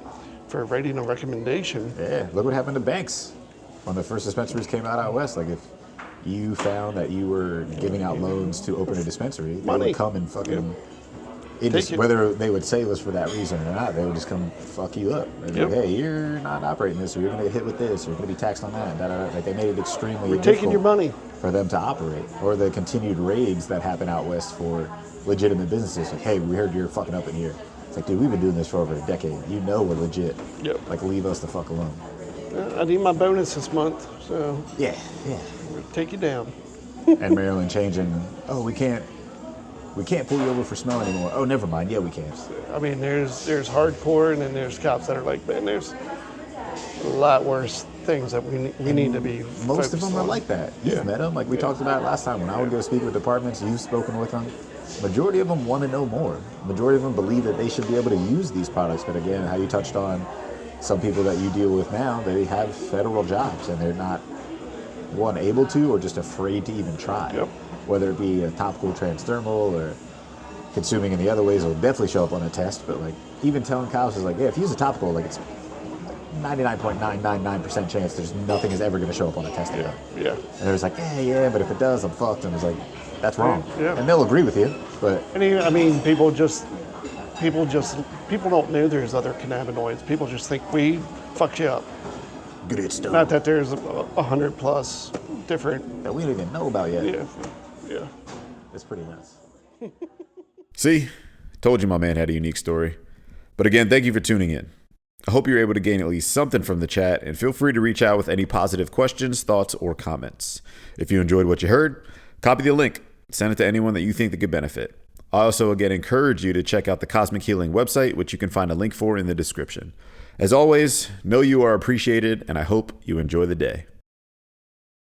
writing a recommendation. Yeah, look what happened to banks when the first dispensaries came out west. Like, if you found that you were giving out loans to open a dispensary, they would come and fucking... whether they would say it was for that reason or not, they would just come fuck you up. They'd be like, hey, you're not operating this, or you're going to get hit with this, or you're going to be taxed on that. Like, they made it extremely difficult taking your money for them to operate. Or the continued raids that happen out west for legitimate businesses. Like, hey, we heard you're fucking up in here. It's like, dude, we've been doing this for over a decade. You know we're legit. Yep. Like, leave us the fuck alone. I need my bonus this month, so yeah. We'll take you down. And Maryland changing. Oh, we can't pull you over for smell anymore. Oh, never mind. Yeah, we can. I mean, there's hardcore, and then there's cops that are like, man, there's a lot worse things that we need to be. Most of them are like that. You've met them, like we talked about last time. When I would go speak with departments, you've spoken with them. Majority of them want to know more. Majority of them believe that they should be able to use these products. But again, how you touched on, some people that you deal with now, they have federal jobs, and they're not, one, able to, or just afraid to even try. Yep. Whether it be a topical transdermal or consuming in the other ways, will definitely show up on a test. But like, even telling cows is like, yeah, if you use a topical, like, it's 99.999% chance there's nothing is ever going to show up on a test again. Yeah. And they're just like, yeah, but if it does, I'm fucked. And it's like, that's wrong. Yeah. And they'll agree with you, but I mean, people don't know there's other cannabinoids. People just think weed fucks you up. Good stuff. Not that there's 100 plus different. That we don't even know about yet. Yeah. It's pretty nuts. See, told you my man had a unique story. But again, thank you for tuning in. I hope you're able to gain at least something from the chat, and feel free to reach out with any positive questions, thoughts, or comments. If you enjoyed what you heard, copy the link, send it to anyone that you think that could benefit. I also again encourage you to check out the Cosmic Healing website, which you can find a link for in the description. As always, know you are appreciated, and I hope you enjoy the day.